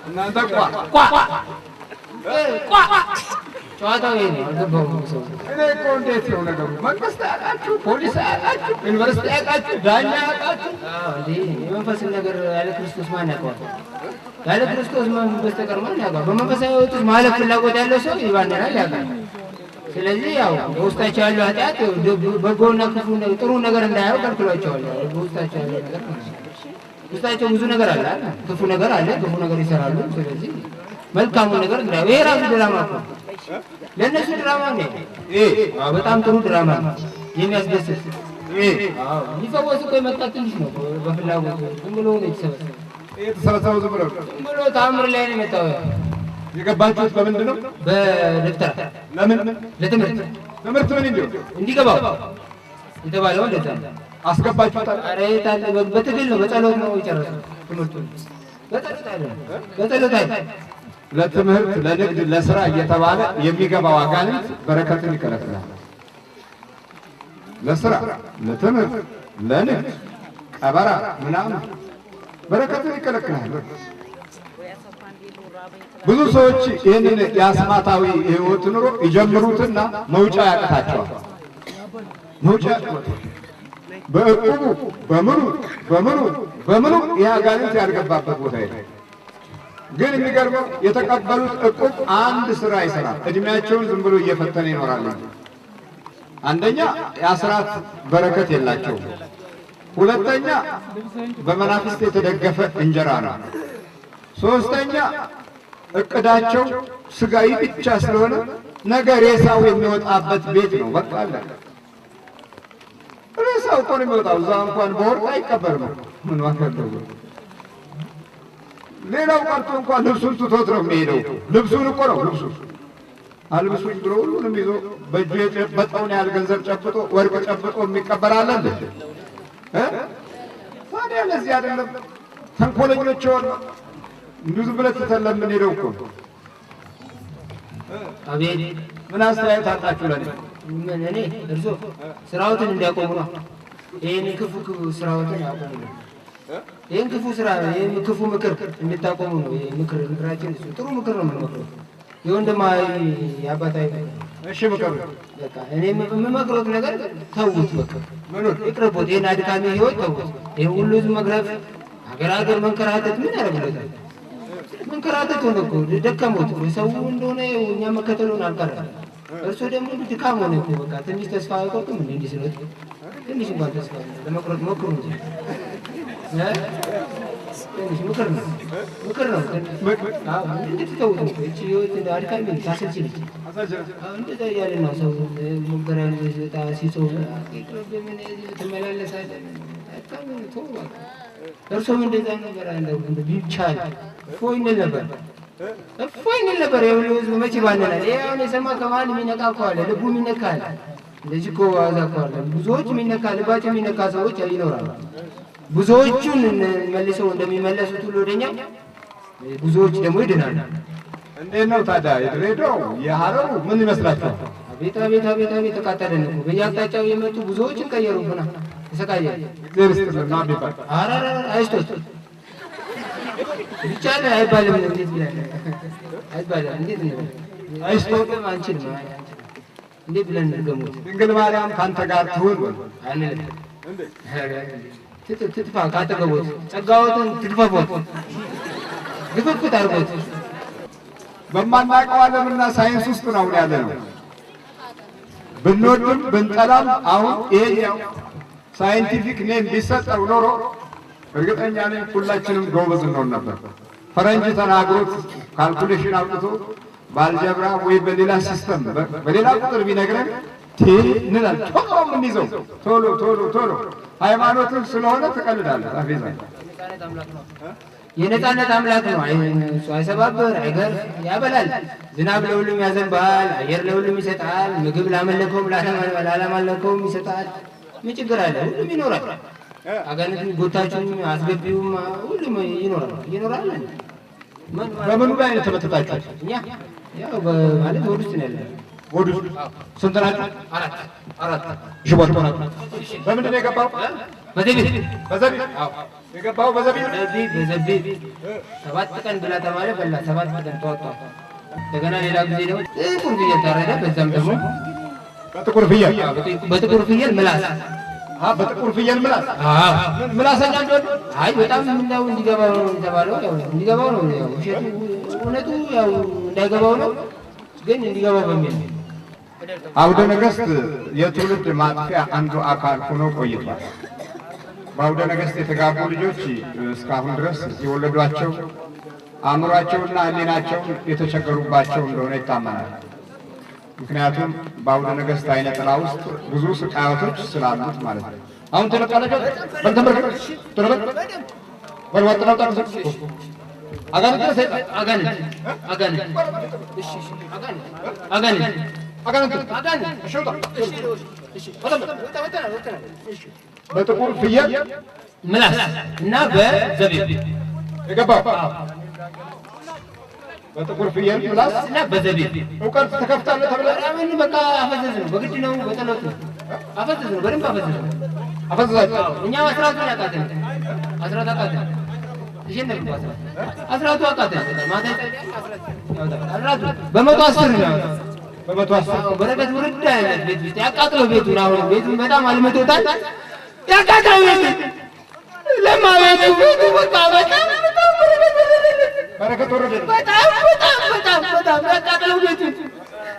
እናንተ ቋ ጨዋታው ይሄ ነው። አልገባውም ሰው እኔ እኮ እንዴት ነው ነገሩ? መንግስት ያውቃችሁ፣ ፖሊስ ያውቃችሁ፣ ዩኒቨርሲቲ ያውቃችሁ፣ ዳኛ ያውቃችሁ። የመንፈስን ነገር ያለ ክርስቶስ ማን ያውቀዋል? ያለ ክርስቶስ በስተቀር ማን ያውቀዋል? በመንፈሳዊ ሕይወት ውስጥ ማለፍ ፍላጎት ያለው ሰው ይባንናል፣ ያውቃል። ስለዚህ ያው በውስጣቸው ያለው ኃጢአት በጎና ክፉ ጥሩ ነገር እንዳያዩ ከልክሏቸዋል። በውስጣቸው ያለው ነገር ውስጣቸው ብዙ ነገር አለ፣ ክፉ ነገር አለ፣ ክፉ ነገር ይሰራሉ። ስለዚህ መልካሙን ነገር እንዳያዩ ይሄ ራሱ ድራማ ነው። ለእነሱ ድራማ ነው። በጣም ጥሩ ድራማ ነው፣ የሚያስደስት። ሊፈወስ እኮ የመጣ ትንሽ ነው። በፍላጎት ዝም ብሎ ነው የተሰበሰበው። ዝም ብሎ ተአምር ላይ ነው የመጣው። የገባችሁት በምንድን ነው? በደብተራ። ለምን? ለትምህርት። ትምህርት ምን እንዲገባው የተባለው እንደዛ አስገባችሁት? ኧረ የታለ በትግል ነው፣ በጸሎት ነው የጨረሰው ትምህርቱን። በጸሎት አይደለም፣ በጸሎት አይደለም። ለትምህርት፣ ለንግድ፣ ለስራ እየተባለ የሚገባው አጋንንት በረከትን ይከለክላል። ለስራ፣ ለትምህርት፣ ለንግድ ቀበራ ምናምን በረከትን ይከለክላል። ብዙ ሰዎች ይህንን የአስማታዊ ህይወት ኑሮ ይጀምሩትና መውጫ ያቅታቸዋል። መውጫ በእቁቡ በምኑ ይህ አጋንንት ያልገባበት ቦታ የለም። ግን የሚገርመው የተቀበሉት እቁብ አንድ ስራ ይሰራል። እድሜያቸውን ዝም ብሎ እየፈተነ ይኖራል። አንደኛ የአስራት በረከት የላቸውም። ሁለተኛ በመናፍስት የተደገፈ እንጀራ ነው። ሶስተኛ እቅዳቸው ስጋዊ ብቻ ስለሆነ ነገ ሬሳው የሚወጣበት ቤት ነው። በቃ አለ። ሬሳው እኮ ነው የሚወጣው። እዛ እንኳን በወርቅ አይቀበርም። ምን ዋከለው? ሌላው ቀርቶ እንኳን ልብሱን ትቶት ነው የሚሄደው። ልብሱን እኮ ነው ልብሱ አልብሱኝ ብሎ ሁሉንም ይዞ በእጁ የጨበጠውን ያህል ገንዘብ ጨብጦ ወርቅ ጨብጦ የሚቀበራል እንዴ? ታዲያ ለዚህ አይደለም ተንኮለኞች ሆነ እንዲሁ ዝም ብለህ ትተን ለምንሄደው እኮ። አቤት ምን አስተያየት አጣችሁ ለኔ? ምን እኔ እርሶ ስራዎትን እንዲያቆሙ ነው። ይሄን ክፉ ስራዎትን ያቆሙ ነው። ይሄን ክፉ ስራ፣ ይሄን ክፉ ምክር እንድታቆሙ ነው። ይሄ ምክራችን እሱ ጥሩ ምክር ነው የምንመክረው። የወንድማዊ የአባታዊ እሺ ምክር በቃ እኔ የምመክሮት ነገር ተውት። በቃ ምኑን ይቅርቦት። ይሄን አድካሚ ህይወት ተውት። ይሄን ሁሉ ህዝብ መግረፍ፣ ሀገር መንከራተት ምን ያደርግለታል? መንከራተት ሆነ እኮ ደከሞት። ሰው እንደሆነ እኛ መከተሉን አልቀረም። እርሱ ደግሞ ድካም ሆነ እኮ በቃ ትንሽ ተስፋ አይቆርጥም እንዴ? እንዲህ ስለሆነ ትንሽ እንኳን ተስፋ ለመቁረጥ ሞክሩ እንጂ ትንሽ ምክር ነው። አዎ እንድትተውት ነው። እቺ ህይወት አድካሚ ታሰልች ልጅ እንደዛ እያለ ነው ሰው ሙገራን ዘጣ ሲሰው ምን ትመላለሳለህ? አድካሚ ነው። ተው በቃ እርሱም እንደዛ ነበር አለው። ቢቻል እፎይ እንል ነበር። የሁሉ ህዝብ መቼ ባነናል? ይሄ አሁን የሰማ ከመሀል የሚነቃ እኮ አለ። ልቡ የሚነካ አለ። እንደዚህ እኮ ዋዛ እኮ አለ። ብዙዎች የሚነካ ልባቸው የሚነካ ሰዎች ይኖራሉ። ብዙዎቹን መልሰው እንደሚመለሱት ሁሉ ወደኛ ብዙዎች ደግሞ ይድናሉ። እንዴት ነው ታዲያ የድሬዳው የሐረሩ ምን ይመስላችኋል? አቤት ተቃጠለን እኮ በየአቅጣጫው የመጡ ብዙዎችን ቀየሩብና ተሰቃየን። እግዚአብሔር ይስጥልን ነው ቢባል አይስቶት ይቻላል አይባልም። እንዴት ይላል? አይባልም። እንዴት ነው አይስቶትም? አንችልም። እንዴት ብለን እንገሙት? ድንግል ማርያም ካንተ ጋር ትሁን አንልም። ትጥፋ ካጠገቦት ጸጋዎትን ትድፈፎት ግፍፍት አድርጎት በማናውቀው ዓለምና ሳይንስ ውስጥ ነው ያለ ነው። ብንወድም ብንጠላም አሁን ይሄኛው ሳይንቲፊክ ኔም ቢሰጠው ኖሮ እርግጠኛ ነኝ ሁላችንም ጎበዝ እንሆን ነበር። ፈረንጅ ተናግሮት ካልኩሌሽን አውጥቶ በአልጀብራ ወይ በሌላ ሲስተም በሌላ ቁጥር ቢነግረን እንላለን። ቶሎ የምንይዘው ቶሎ ሃይማኖትን ስለሆነ ትቀልዳለህ። አፌዛ የነጻነት አምላክ ነው። አይሰባበር፣ አይገርፍ፣ ያበላል። ዝናብ ለሁሉም ያዘንባል፣ አየር ለሁሉም ይሰጣል። ምግብ ላመለከውም ላላመለከውም ይሰጣል። ምን ችግር አለ? ሁሉም ይኖራል። አጋንንት ጎታችሁም አስገቢውም ሁሉም ይኖራል። በምኑ ላይ ነው የተመተታችሁት? እኛ ያው ማለት ወደ ውስጥ ነው ያለው። ወዱ ስንት ናቸው? አራት ሽቦት ሆነ። በምንድን ነው የገባው? በዘቢብ የገባው በዘቢብ 7 ቀን ብላ ተባለ። በላ 7 ቀን ተወጣ። እንደገና ሌላ ጊዜ ደግሞ ጥቁር ፍየል ታረደ። በዛም ደግሞ በጥቁር ፍየል ምላስ በጥቁር ፍየል ምላስ ምላሰኛ እንደሆነ አይ በጣም እንዳው እንዲገባው ነው የተባለው። ያው እንዲገባው ነው ያው ውሸቱ እውነቱ ያው እንዳይገባው ነው ግን እንዲገባው በሚል አውደ ነገሥት የትውልድ ማጥፊያ አንዱ አካል ሆኖ ቆይቷል። በአውደ ነገሥት የተጋቡ ልጆች እስካሁን ድረስ የወለዷቸው አእምሯቸውና ሕሊናቸው የተቸገሩባቸው እንደሆነ ይታመናል። ምክንያቱም በአውደ ነገሥት አይነ ጥላ ውስጥ ብዙ ስቃዮቶች ስላሉት ማለት ነው። አሁን ተለቃለቀ በተመረቀ ተረበ ወልወጥናው ታከሰ አጋንንት በጥቁር ፍየል ምላስ እና በዘቢብ የገባው በጥቁር ፍየል ምላስ እና በዘቢብ እውቀት ተከፍታለህ ተብለህ ምን በቃ አፈዘዝ ነው። በግድ ነው። በጸሎት ነው። አፈዘዝ ነው። በደንብ አፈዘዝ ነው። አፈዘዛቸው እኛ አስራቱን ያቃተን አስራት አቃተን ይሸነፍ አስራቱ አቃተን ማታ አስራቱ በ110 ነው ያወጣው። በ110 በረከት ውርድ አይነት ቤት ውስጥ ያቃጥለው ቤቱን አሁን ቤቱን በጣም አልመቶታል። ያቃጥለው ቤት ለማቤቱ ቤቱ በቃ በጣም በረከት ወረደ። በጣም ያቃጥለው ቤቱን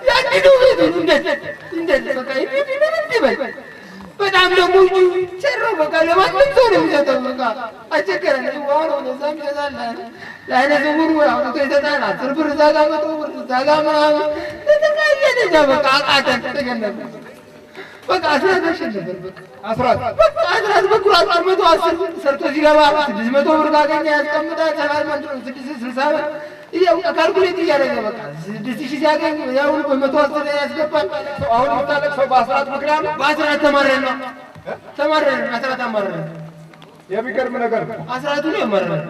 ያንዱ ቤቱን እንዴት በቃ ይበል በጣም ደግሞ ቸረው በቃ ለማንም ሰው ነው የሚሰጠው። በቃ አቸገረን ዋው ነው ዘም ይዛል ለአይነ ዝሙሩ አውጥቶ ይሰጣል። 10 ብር እዛ ጋር 100 ብር እዛ ጋር ምናምን ተቀያየደ በቃ አቃተን ተገነዘ በቃ አስራት ነበር በቃ አስራት በኩራት 110 ሰርቶ ሲገባ 600 ብር ካገኘ ያስቀምጣል። 660 ብር ይሄው ካልኩሌት እያደረገ በቃ 6000 ሲያገኝ ያው በ110 ያስገባል። አሁን ወጣለቅ ሰው በአስራት ምክንያት በአስራት ተማረን አስራት አማረን። የሚገርም ነገር አስራቱ ነው ያማረን።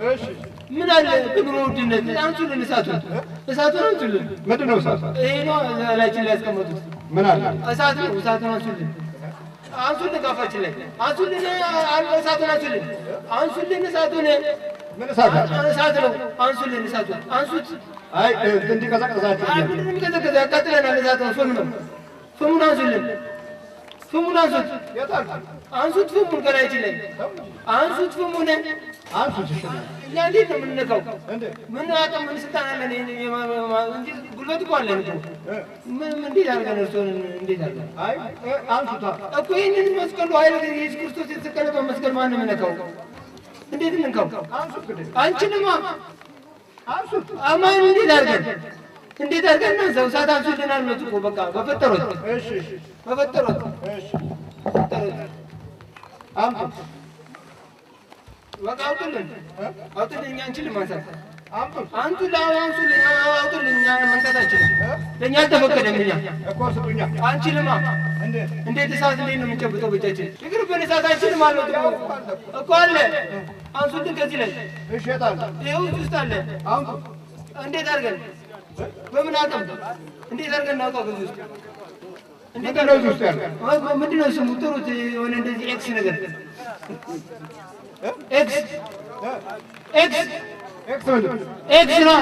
እሺ ምን አለ በኑሮ ውድነት አንሱልን እሳቱን አንሱልን። ምንድን ነው እሳቱ? ይሄ ነው ላይችን ላይ ያስቀመጡት። ምን አለ እሳት ነው። እሳቱን አንሱልን ጋፋችን ላይ አንሱልን እሳቱን አንሱልን እሳቱን ምን እሳት እሳት ነው። አንሱልን እሳቱን አንሱት። አይ እንዲቀዘቅዛችሁ ምንም የሚቀዘቅዝ ያቃጥለናል። እሳት ነው። ፍሙን አንሱልን። ፍሙን አንሱት። አንሱት ፍሙን ከላይችን ላይ አንሱት ፍሙን አንሱት። እኛ እንዴት ነው የምንነካው? ምን አቅም ምን ስልጣን አለን? እንጂ ጉልበት እኮ አለን እኮ ምን እንዴት አድርገን እርሶን እንዴት አድርገን አይ አንሱታ እኮ ይህንን መስቀሉ ኃይለ ኢየሱስ ክርስቶስ የተሰቀለበት መስቀል ማን ነው የምነካው? እንዴት እንንካው? አንችልማ። አንሱት አማን እንዴት አድርገን ነው ሰው እሳት አንሱልናል ነው እኮ በቃ በፈጠሩት። እሺ በፈጠሩት አምጡ በቃ አውጡልን እኛ አንችልም ማንሳት። አምጡ አውጡልን እኛ መንካት አንችልም። ለእኛ አልተፈቀደም። እኛ እኮ ስጡኛ አንችልማ። እንዴት እሳት እንዴት ነው የምንጨብጠው? በእጃችን ይቅርብን። እሳት አንችልም ማለት እኮ አለ። አንሱልን ከዚህ ላይ እሸጣል። ይኸው እዚህ ውስጥ አለ። እንዴት አድርገን በምን አቅም እንዴት አድርገን እናውጣው ከዚህ ውስጥ? ምንድን ነው እዚህ ውስጥ ያለ? ምንድን ነው ስሙ? ጥሩት የሆነ እንደዚህ ኤክስ ነገር ኤክስ ነው።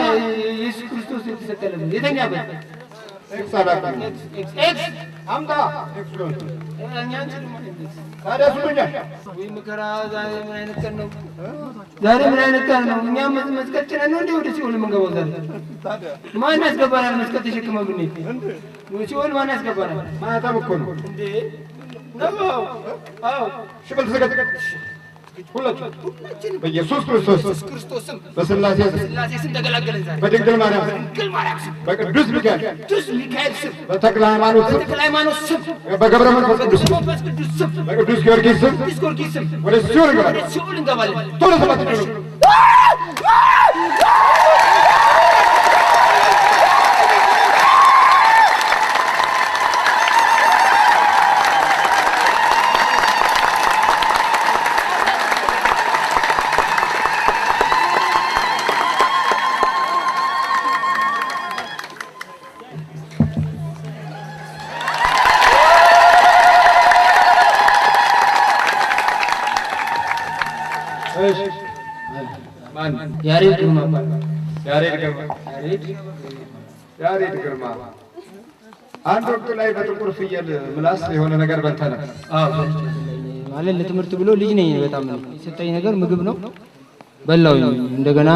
ኢየሱስ ክርስቶስ የተሰቀለበት የተኛበት ኤክስ አላውቅም። ኤክስ አምጣ ኤክስ ነው። እኛ አንችልም ማለት ነው። ታዲያ ስጡኛ። ወይ መከራ! ዛሬ ምን አይነት ቀን ነው? ዛሬ ምን አይነት ቀን ነው? እኛም መስቀል ጭነን ነው እንዴ ወደ ሲኦል የምንገባው? ዛሬ ማን ያስገባናል? መስቀል ተሸክመን ብንሄድ ሲኦል ማን ያስገባናል? ማህተም እኮ ነው እንዴ ነው። አዎ ሽብል ተዘጋጅ። ሁላችን በኢየሱስ ክርስቶስ ስም በስላሴ ስም ተገላገለን። ዛሬ በድንግል ማርያም ስም በቅዱስ ሚካኤል ስም በተክለ ሃይማኖት ስም በገብረ መንፈስ ቅዱስ ስም በቅዱስ ጊዮርጊስ ስም ወደ ሲኦል እንገባለን። ቶሎ ሰባት ነው እሺ ማን? ያሬድ ግርማ። ያሬድ ግርማ አንድ ወቅት ላይ በጥቁር ፍየል ምላስ የሆነ ነገር በልተህ ነበር። ማለት ለትምህርት ብሎ ልጅ ነኝ በጣም የሰጠኝ ነገር ምግብ ነው በላውኝ። እንደገና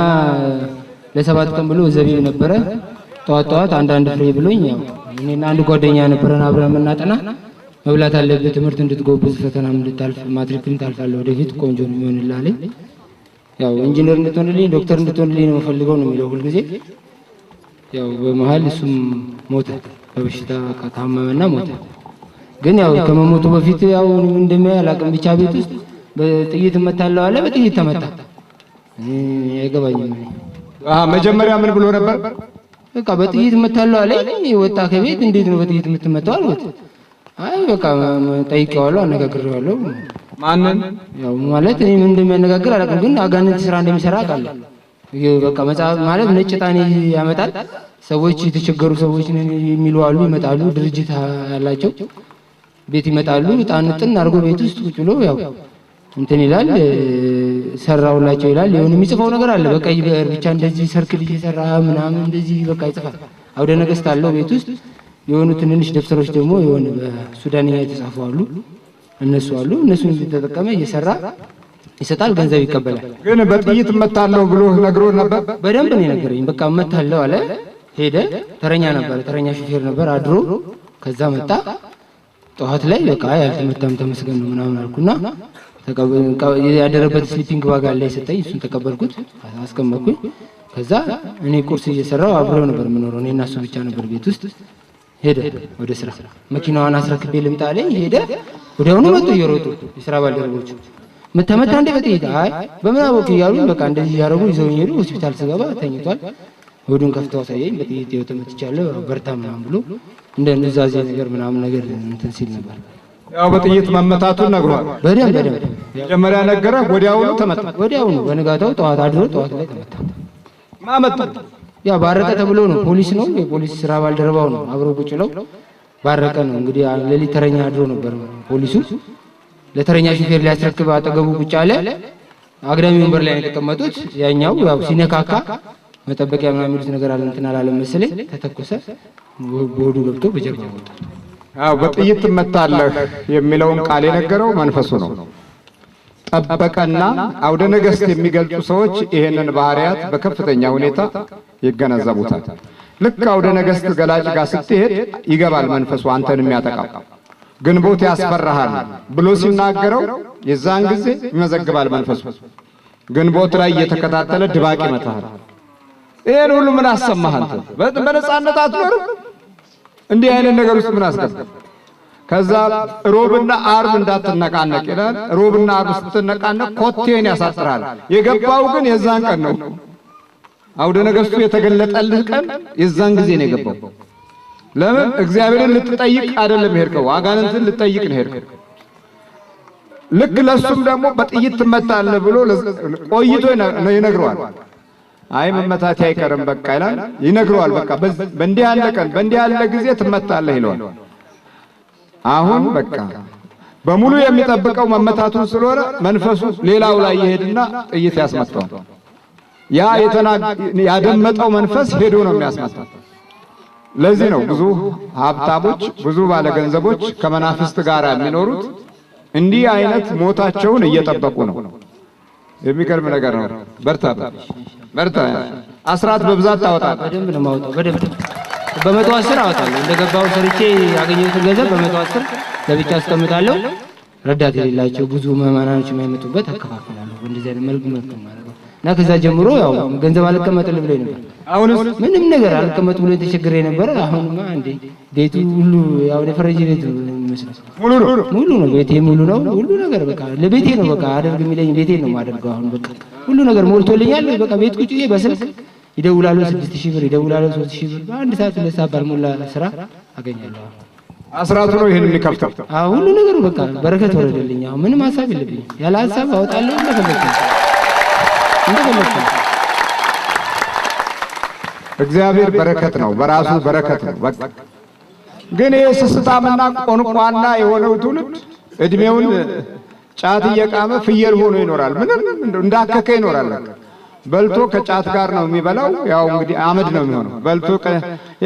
ለ7 ቀን ብሎ ዘቢብ ነበረ ጠዋት አንዳንድ ፍሬ ብሎኝ፣ ያው እኔና አንድ ጓደኛ ነበረን አብረን የምናጠና መብላት አለብህ ትምህርት እንድትጎብዝ ፈተናም እንድታልፍ ማትሪክን ታልፋለህ ወደፊት ቆንጆ ነው የሚሆንልህ አለኝ። ያው ኢንጂነር እንድትሆንልኝ ዶክተር እንድትሆንልኝ ነው የምፈልገው ነው የሚለው ሁልጊዜ። ያው በመሃል እሱም ሞተ፣ በበሽታ ታመመና ሞተ። ግን ያው ከመሞቱ በፊት ያው እንደሚያ አላቅም ብቻ ቤት ውስጥ በጥይት እመታለሁ አለ። በጥይት ተመታ። አይገባኝም። መጀመሪያ ምን ብሎ ነበር? በቃ በጥይት እመታለሁ አለ። ወጣ ከቤት እንዴት ነው በጥይት የምትመታው አልኩት። አይ በቃ ጠይቄዋለሁ፣ አነጋግሬዋለሁ። ማንን? ያው ማለት እኔ ምን እንደሚያነጋግር አላውቅም፣ ግን አጋንንት ስራ እንደሚሰራ አውቃለሁ። በቃ መጽሐፍ ማለት ነጭ ጣኔ ያመጣል። ሰዎች የተቸገሩ ሰዎች የሚሉ አሉ፣ ይመጣሉ። ድርጅት ያላቸው ቤት ይመጣሉ። ጣንጥን አድርጎ ቤት ውስጥ ቁጭ ብሎ ያው እንትን ይላል፣ ሰራውላቸው ይላል። የሆነ የሚጽፈው ነገር አለ። በቃ ይበር ብቻ እንደዚህ ሰርክል እየሰራ ምናምን እንደዚህ በቃ ይጽፋል። አውደ ነገስት አለው ቤት ውስጥ። የሆኑ ትንንሽ ደብተሮች ደግሞ የሆነ በሱዳንኛ የተጻፉ አሉ፣ እነሱ አሉ። እነሱን እየተጠቀመ እየሰራ ይሰጣል፣ ገንዘብ ይቀበላል። ግን በጥይት እመታለሁ ብሎ ነግሮ ነበር? በደንብ ነው የነገረኝ። በቃ እመታለሁ አለ። ሄደ። ተረኛ ነበር፣ ተረኛ ሹፌር ነበር አድሮ። ከዛ መጣ ጠዋት ላይ በቃ ያልተመታም ተመስገን ነው ምናምን አልኩና ያደረበት ስሊፒንግ ባግ አለ የሰጠኝ፣ እሱን ተቀበልኩት፣ አስቀመጥኩኝ። ከዛ እኔ ቁርስ እየሰራው አብረው ነበር የምኖረው፣ እኔ እና እሱ ብቻ ነበር ቤት ውስጥ። ሄደ ወደ ስራ። መኪናዋን አስረክቤ ልምጣ አለኝ። ሄደ። ወዲያውኑ መጡ እየሮጡ የስራ ባልደረቦች። መተመታ እንደ በጥይት አይ በምን አወቅ እያሉ በቃ እንደዚህ ያደረጉ ይዘውኝ ሄዱ። ሆስፒታል ስገባ ተኝቷል። ሆዱን ከፍተው አሳየኝ። በጥይት ይኸው ተመትቻለሁ በርታ ምናምን ብሎ እንደ ኑዛዜ ነገር ምናምን ነገር እንትን ሲል ነበር። ያው በጥይት መመታቱን ነግሯል። በደንብ መጀመሪያ ነገረ፣ ወዲያውኑ ተመታ። ወዲያውኑ በንጋታው ጠዋት አድሮ ጠዋት ላይ ተመታ። ማመጣ ያ ባረቀ ተብሎ ነው። ፖሊስ ነው፣ የፖሊስ ስራ ባልደረባው ነው። አብሮ ቁጭ ብለው ባረቀ ነው እንግዲህ ሌሊት ተረኛ አድሮ ነበር ፖሊሱ። ለተረኛ ሹፌር ሊያስረክብ አጠገቡ ቁጭ አለ። አግዳሚ ወንበር ላይ የተቀመጡት ያኛው ያው ሲነካካ መጠበቂያ ምናምን የሚሉት ነገር አለ፣ እንትን አላለም መሰለኝ። ተተኮሰ፣ በሆዱ ገብቶ በጀርባ ወጣ። አዎ በጥይት ትመታለህ የሚለውን ቃል የነገረው መንፈሱ ነው። ጠበቀና አውደ ነገስት የሚገልጹ ሰዎች ይሄንን ባህሪያት በከፍተኛ ሁኔታ ይገነዘቡታል። ልክ አውደ ነገስት ገላጭ ጋር ስትሄድ ይገባል መንፈሱ አንተን የሚያጠቃው። ግንቦት ያስፈራሃል ብሎ ሲናገረው የዛን ጊዜ ይመዘግባል መንፈሱ። ግንቦት ላይ እየተከታተለ ድባቅ ይመታሃል። ይሄን ሁሉ ምን አሰማህ አንተ? በነጻነት አትኖርም? እንዲህ አይነት ነገር ውስጥ ምን አስገባ? ከዛ ሮብና አርብ እንዳትነቃነቅ ይላል። ሮብና አርብ ስትነቃነቅ ኮቴን ያሳጥራል። የገባው ግን የዛን ቀን ነው። አውደ ነገስቱ የተገለጠልህ ቀን የዛን ጊዜ ነው የገባው። ለምን? እግዚአብሔርን ልትጠይቅ አይደለም ሄድከው፣ አጋንንትን ልትጠይቅ ነው ሄድከው። ልክ ለሱም ደግሞ በጥይት ትመታለህ ብሎ ቆይቶ ይነግረዋል። አይ መመታቴ አይቀርም በቃ ይላል፣ ይነግረዋል። በቃ በእንዲህ ያለ ቀን በእንዲህ ያለ ጊዜ ትመታለህ ይለዋል። አሁን በቃ በሙሉ የሚጠብቀው መመታቱን ስለሆነ መንፈሱ ሌላው ላይ ይሄድና ጥይት ያስመታዋል። ያ ያደመጠው መንፈስ ሄዶ ነው የሚያስመታው። ለዚህ ነው ብዙ ሀብታሞች ብዙ ባለገንዘቦች ከመናፍስት ጋር የሚኖሩት እንዲህ አይነት ሞታቸውን እየጠበቁ ነው። የሚገርም ነገር ነው። በርታ በርታ። አስራት በብዛት ታወጣለህ? በደንብ ነው የማወጣው። በደንብ በ110 አወጣለሁ። እንደገባው ሰርቼ ያገኘሁትን ገንዘብ በ110 ለብቻ አስቀምጣለሁ። ረዳት የሌላቸው ብዙ መማናኖች የማይመጡበት አከፋፍላለሁ። እንደዚህ አይነት መልኩ ማለት ነው። እና ከዛ ጀምሮ ያው ገንዘብ አልቀመጥልህ ብሎኝ ነበር። አሁንስ ምንም ነገር አልቀመጥ ብሎ የተቸገረ ነበር። አሁንማ እንዴ ቤቱ ሁሉ ያው ለፈረጅ ቤት ነው የሚመስለው። ሙሉ ነው ቤቴ፣ ሙሉ ነው ሁሉ ነገር በቃ ለቤቴ ነው በቃ አደርግ የሚለኝ ቤቴ ነው የማደርገው። አሁን በቃ ሁሉ ነገር ሞልቶልኛል። በቃ ቤት ቁጭ ብዬ በስልክ ይደውላሉ 6000 ብር ይደውላሉ 3000 ብር በአንድ ሰዓት ሁለት ሰዓት ባልሞላ ስራ አገኛለሁ። አስራቱ ነው ይሄን የሚከፍተው። አዎ ሁሉ ነገሩ በቃ በረከት ወረደልኝ። አሁን ምንም ሀሳብ የለብኝም። ያለ ሀሳብ አወጣለሁ እንደፈለኩ። እግዚአብሔር በረከት ነው፣ በራሱ በረከት ነው። በቃ ግን ይሄ ስስታምና ቆንቋና የሆነው ትውልድ እድሜውን ጫት እየቃመ ፍየል ሆኖ ይኖራል። ምንም እንዳከከ ይኖራል። በልቶ ከጫት ጋር ነው የሚበላው። ያው እንግዲህ አመድ ነው የሚሆነው። በልቶ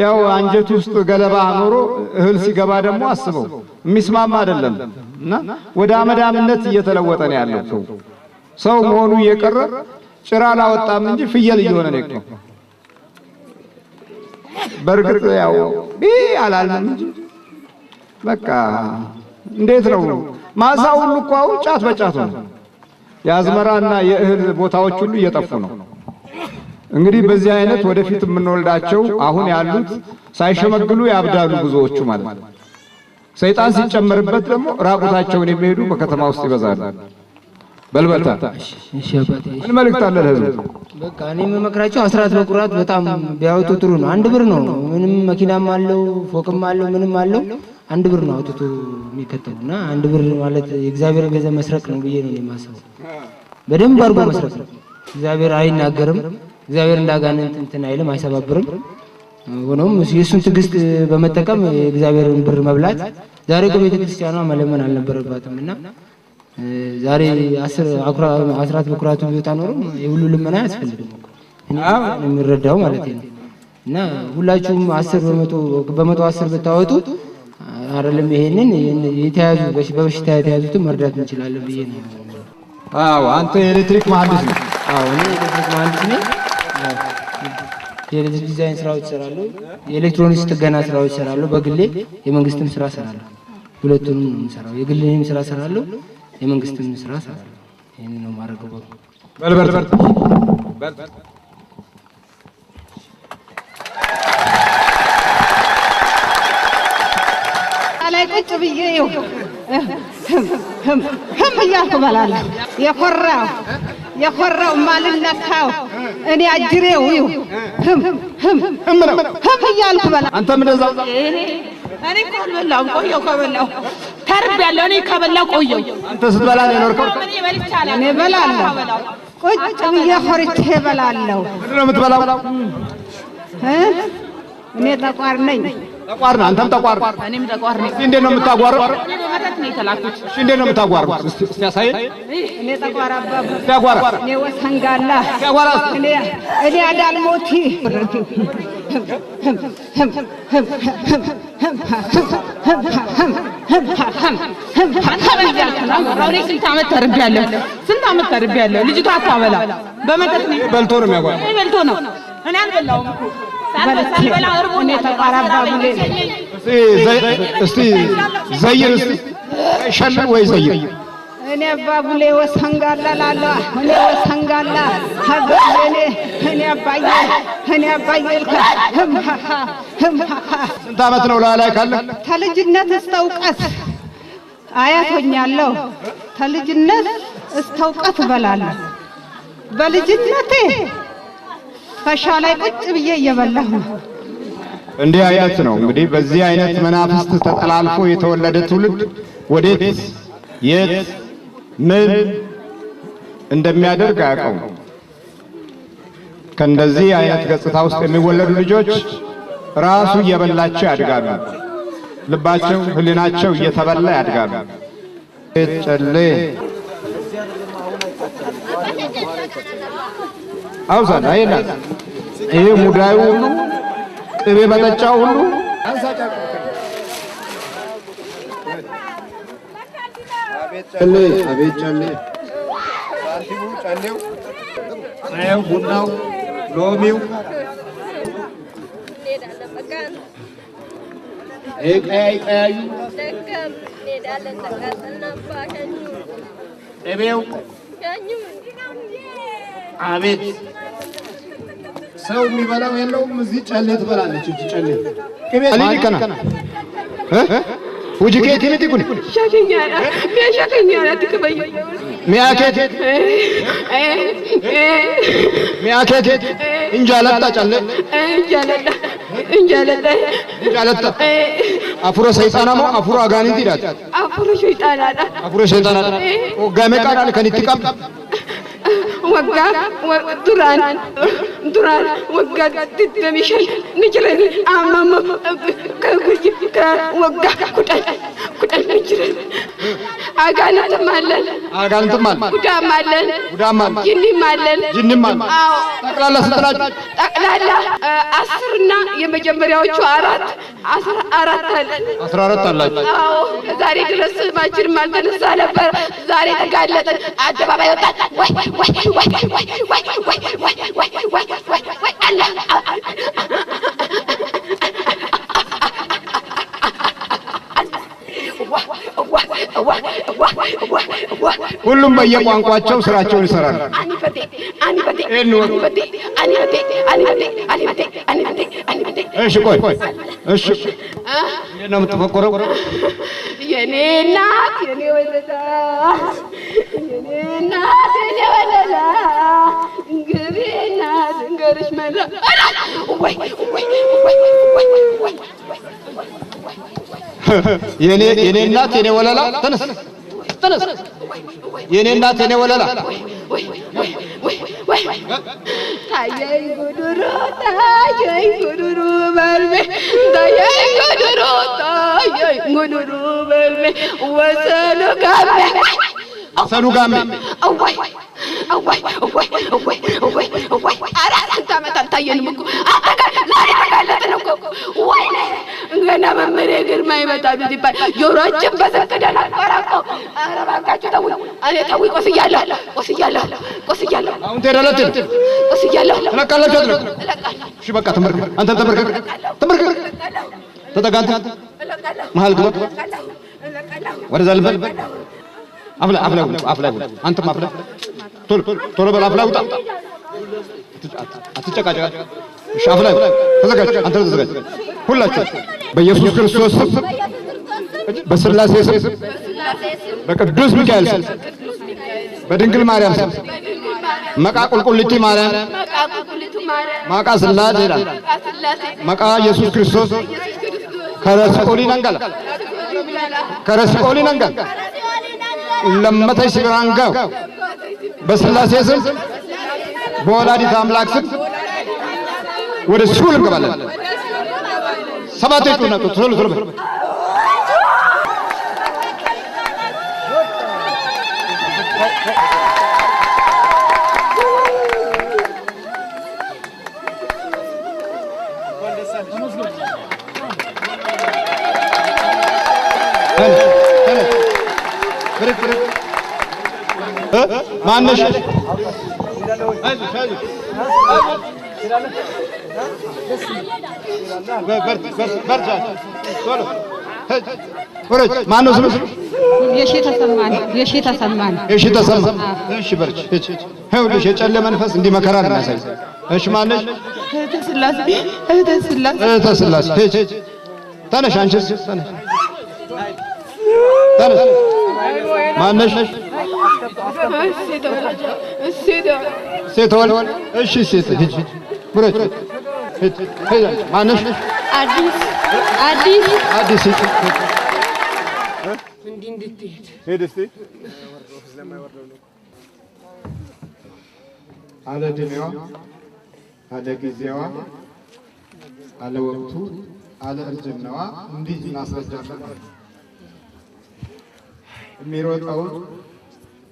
ያው አንጀት ውስጥ ገለባ ኖሮ እህል ሲገባ ደግሞ አስበው የሚስማማ አይደለም እና ወደ አመዳምነት እየተለወጠ ነው ያለው። ሰው መሆኑ እየቀረ ጭራ አላወጣም እንጂ ፍየል እየሆነ ነው የቀረው። በርግጥ ያው አላልንም እንጂ በቃ እንዴት ነው ማሳው ሁሉ እኮ አሁን ጫት በጫት ነው። የአዝመራና የእህል ቦታዎች ሁሉ እየጠፉ ነው። እንግዲህ በዚህ አይነት ወደፊት የምንወልዳቸው አሁን ያሉት ሳይሸመግሉ ያብዳሉ ብዙዎቹ ማለት ነው። ሰይጣን ሲጨመርበት ደግሞ ራቁታቸውን የሚሄዱ በከተማ ውስጥ ይበዛሉ። በልበልታ እሺ አባቴ ምን መልእክት አለ ለህዝቡ? በቃ እኔ የምመክራቸው አስራት በኩራት በጣም ቢያወጡ ጥሩ ነው። 1 ብር ነው። ምንም መኪናም አለው ፎቅም አለው ምንም አለው 1 ብር ነው አውጥቶ የሚከተሉና 1 ብር ማለት የእግዚአብሔር ገንዘብ መስረቅ ነው ብዬ ነው የማስበው። በደንብ አድርጎ መስረቅ ነው። እግዚአብሔር አይናገርም። እግዚአብሔር እንዳጋንንት እንትን አይልም፣ አይሰባብርም። ሆኖም የእሱን ትዕግስት በመጠቀም የእግዚአብሔርን ብር መብላት ዛሬ በቤተ ክርስቲያኗ መለመን አልነበረባትምና ዛሬ አስራት በኩራቱ ቢወጣ ኖሮ የሁሉ ልመና አያስፈልግም እኔ የሚረዳው ማለት ነው። እና ሁላችሁም 10 10 ብታወጡ አይደለም ይሄንን የተያዙ በበሽታ የተያዙትን መርዳት እንችላለን ብዬ ነው። አዎ አንተ የኤሌክትሪክ መሐንዲስ ነህ? አዎ እኔ የኤሌክትሪክ መሐንዲስ ነኝ። የኤሌክትሪክ ዲዛይን ስራዎች እሰራለሁ፣ የኤሌክትሮኒክስ ጥገና ስራዎች እሰራለሁ። በግሌ የመንግስትም ስራ እሰራለሁ። ሁለቱንም ነው የምሰራው። የግሌንም ስራ እሰራለሁ፣ የመንግስትም ስራ እሰራለሁ። ይሄን ነው ማረገው። በልበርታ ላይ ቁጭ ብዬ እያልኩ እበላለሁ። የኮራው ማልነካው እኔ አጅሬው እያልኩ እበላለሁ። አንተም እንደዛው? እኔ እኮ አልበላሁም፣ ቆየሁ ከበላሁ ተርቤያለሁ። እኔ ከበላሁ ቆየሁ። አንተ ስትበላ ነው የኖርከው? እኔ እበላለሁ፣ ቁጭ ብዬ ኮርቼ እበላለሁ። ምንድን ነው የምትበላው? እኔ ጠቋር ነኝ። ጠቋር ነህ? አንተም ጠቋር? እኔም ጠቋር ነኝ። እንዴት ነው የምታጓረው? እኔ በመተት ነው የተላኩት። እሺ እንዴት ነው የምታጓረው? እስቲ ያሳየን። እኔ ጠቋር አባቡ፣ ያጓራ። እኔ ወሰንጋላ፣ ያጓራ። እኔ አዳልሞቲ ስንት ዓመት ተርቤያለሁ። ልጅቷ አታበላ በመተት ነው። በልቶ ነው የሚያጓራ። በልቶ ነው። እኔ አልበላሁም እኮ እኔ ተቋራባ ብሌ እስቲ ዘይር እስቲ ሸልም ወይ ዘይር። እኔ አባቡሌ ወሰንጋላ ላለዋ እኔ ወሰንጋላ ሀገሬ እኔ አባዬ ልካ ስንት ዓመት ነው ላይ ካለ? ከልጅነት እስከ እውቀት አያቶኛለሁ። ከልጅነት እስከ እውቀት እበላለሁ። በልጅነቴ ፈሻ ላይ ቁጭ ብዬ እየበላሁ ነው። እንዲህ አይነት ነው እንግዲህ። በዚህ አይነት መናፍስት ተጠላልፎ የተወለደ ትውልድ ወዴት የት ምን እንደሚያደርግ አያውቀውም። ከእንደዚህ አይነት ገጽታ ውስጥ የሚወለዱ ልጆች ራሱ እየበላቸው ያድጋሉ። ልባቸው ህሊናቸው እየተበላ ያድጋሉ። ጨሌ አውዛና አይና ይሄ ሙዳዩ ሁሉ ቅቤ መጠጫው ሁሉ አቤት ጨሌ ሳንቲሙ ጨሌው ነው ቡናው ሎሚው ቀያዩ ቅቤው አቤት ሰው የሚበላው የለውም። እዚህ ጨሌ ትበላለች። እዚህ ጨሌ ቅቤ አሊከና ውጅኬት ይልጥቁን ሸከኛላ ትከበይ ሚያኬት እንጃለጣ ጨሌ እንጃለጣ አፉረ ሰይጣናሞ አፉረ አጋኒት ይላል። አፉረ ሰይጣናዳ ኦጋሜ ቃል ከኒት ቀም ወጋ ዱራን ወጋ ትደሚሽን ንጅረን አማማ ከጉጂ ከወጋ ኩዳን ንጅረን አጋንንትም አለን ጉዳም አለን ጅኒም አለን አዎ ጠቅላላ ስትላችሁ ጠቅላላ 10 እና የመጀመሪያዎቹ 14 አለን 14 አላችሁ። አዎ ዛሬ ድረስ ስማችንም አልተነሳ ነበር። ዛሬ ተጋለጠን፣ አደባባይ ወጣን። ወይ አለ ሁሉም በየቋንቋቸው ስራቸውን ይሰራሉ። እሺ ቆይ እሺ እንዴት ነው የምትፈቆረው? የኔ እናት የኔ ወለላ የኔ እናት የኔ ወለላ እንግዲህና ድንገርሽ መላ ወይ የኔ እናት የኔ ወለላ ተነስ የኔ እናት የኔ ወለላ ታየኝ ጉዱሩ በልቤ ታየኝ ጉዱሩ በልቤ ወሰኑ ጋሜ አራት ዓመት አልታየንም እኮ ዛሬ ተጋለጥን እኮ ወይኔ ገና መምህሬ ግርማ ይመጣሉ ሲባል ጆሮአችን በስንቅ ደነቆረ እኮ። ኧረ እባካችሁ ተውኝ፣ እኔ ተውኝ፣ ቆስያለሁ። አሁን ትሄዳለህ ቆስያለሁ። ትለቃላችሁ አትለቁም? እሺ በቃ ተመርከክ፣ አንተም ተመርከክ፣ ተጠጋ፣ አንተ መሀል ግባ፣ ወደዛ ልበል፣ አፍላይ አንተም አፍላይ፣ ቶሎ በል አፍላይ፣ ውጣ፣ አትጨቃጨቃ። እሺ አፍላይ፣ ተዘጋጅ፣ አንተ ተዘጋጅ። ሁላችሁ በኢየሱስ ክርስቶስ ስም፣ በስላሴ ስም፣ በቅዱስ ሚካኤል ስም፣ በድንግል ማርያም ስም መቃ ቁልቁልቲ ማርያም መቃ ስላሴ ይላል። መቃ ኢየሱስ ክርስቶስ ከረስቆሊ ነንገል ለመተይ ሲራንጋ በስላሴ ስም በወላዲተ አምላክ ስም ወደ ሲኦል እንገባለን። ሰባት ጩና ቶሎ ማነሽ ማነው ስምሽ? የሺ ተሰማን። እሺ በርቺ። ይኸውልሽ የጨለ መንፈስ እንዲህ መከራ ነው የሚያሳይ። እሺ ማነሽ? እህተ ስላሴ ተነሽ፣ አንቺስ ተነሽ። ማነሽ? ሴት ወል። እሺ ሴት ሂጂ ብረች ማነሽ? አዲስ ሄድ እስቲ አለ ዕድሜዋ አለ ጊዜዋ አለ ወቅቱ አለ እርጅናዋ እንዲህ እናስረጃለን። የሚሮጠውን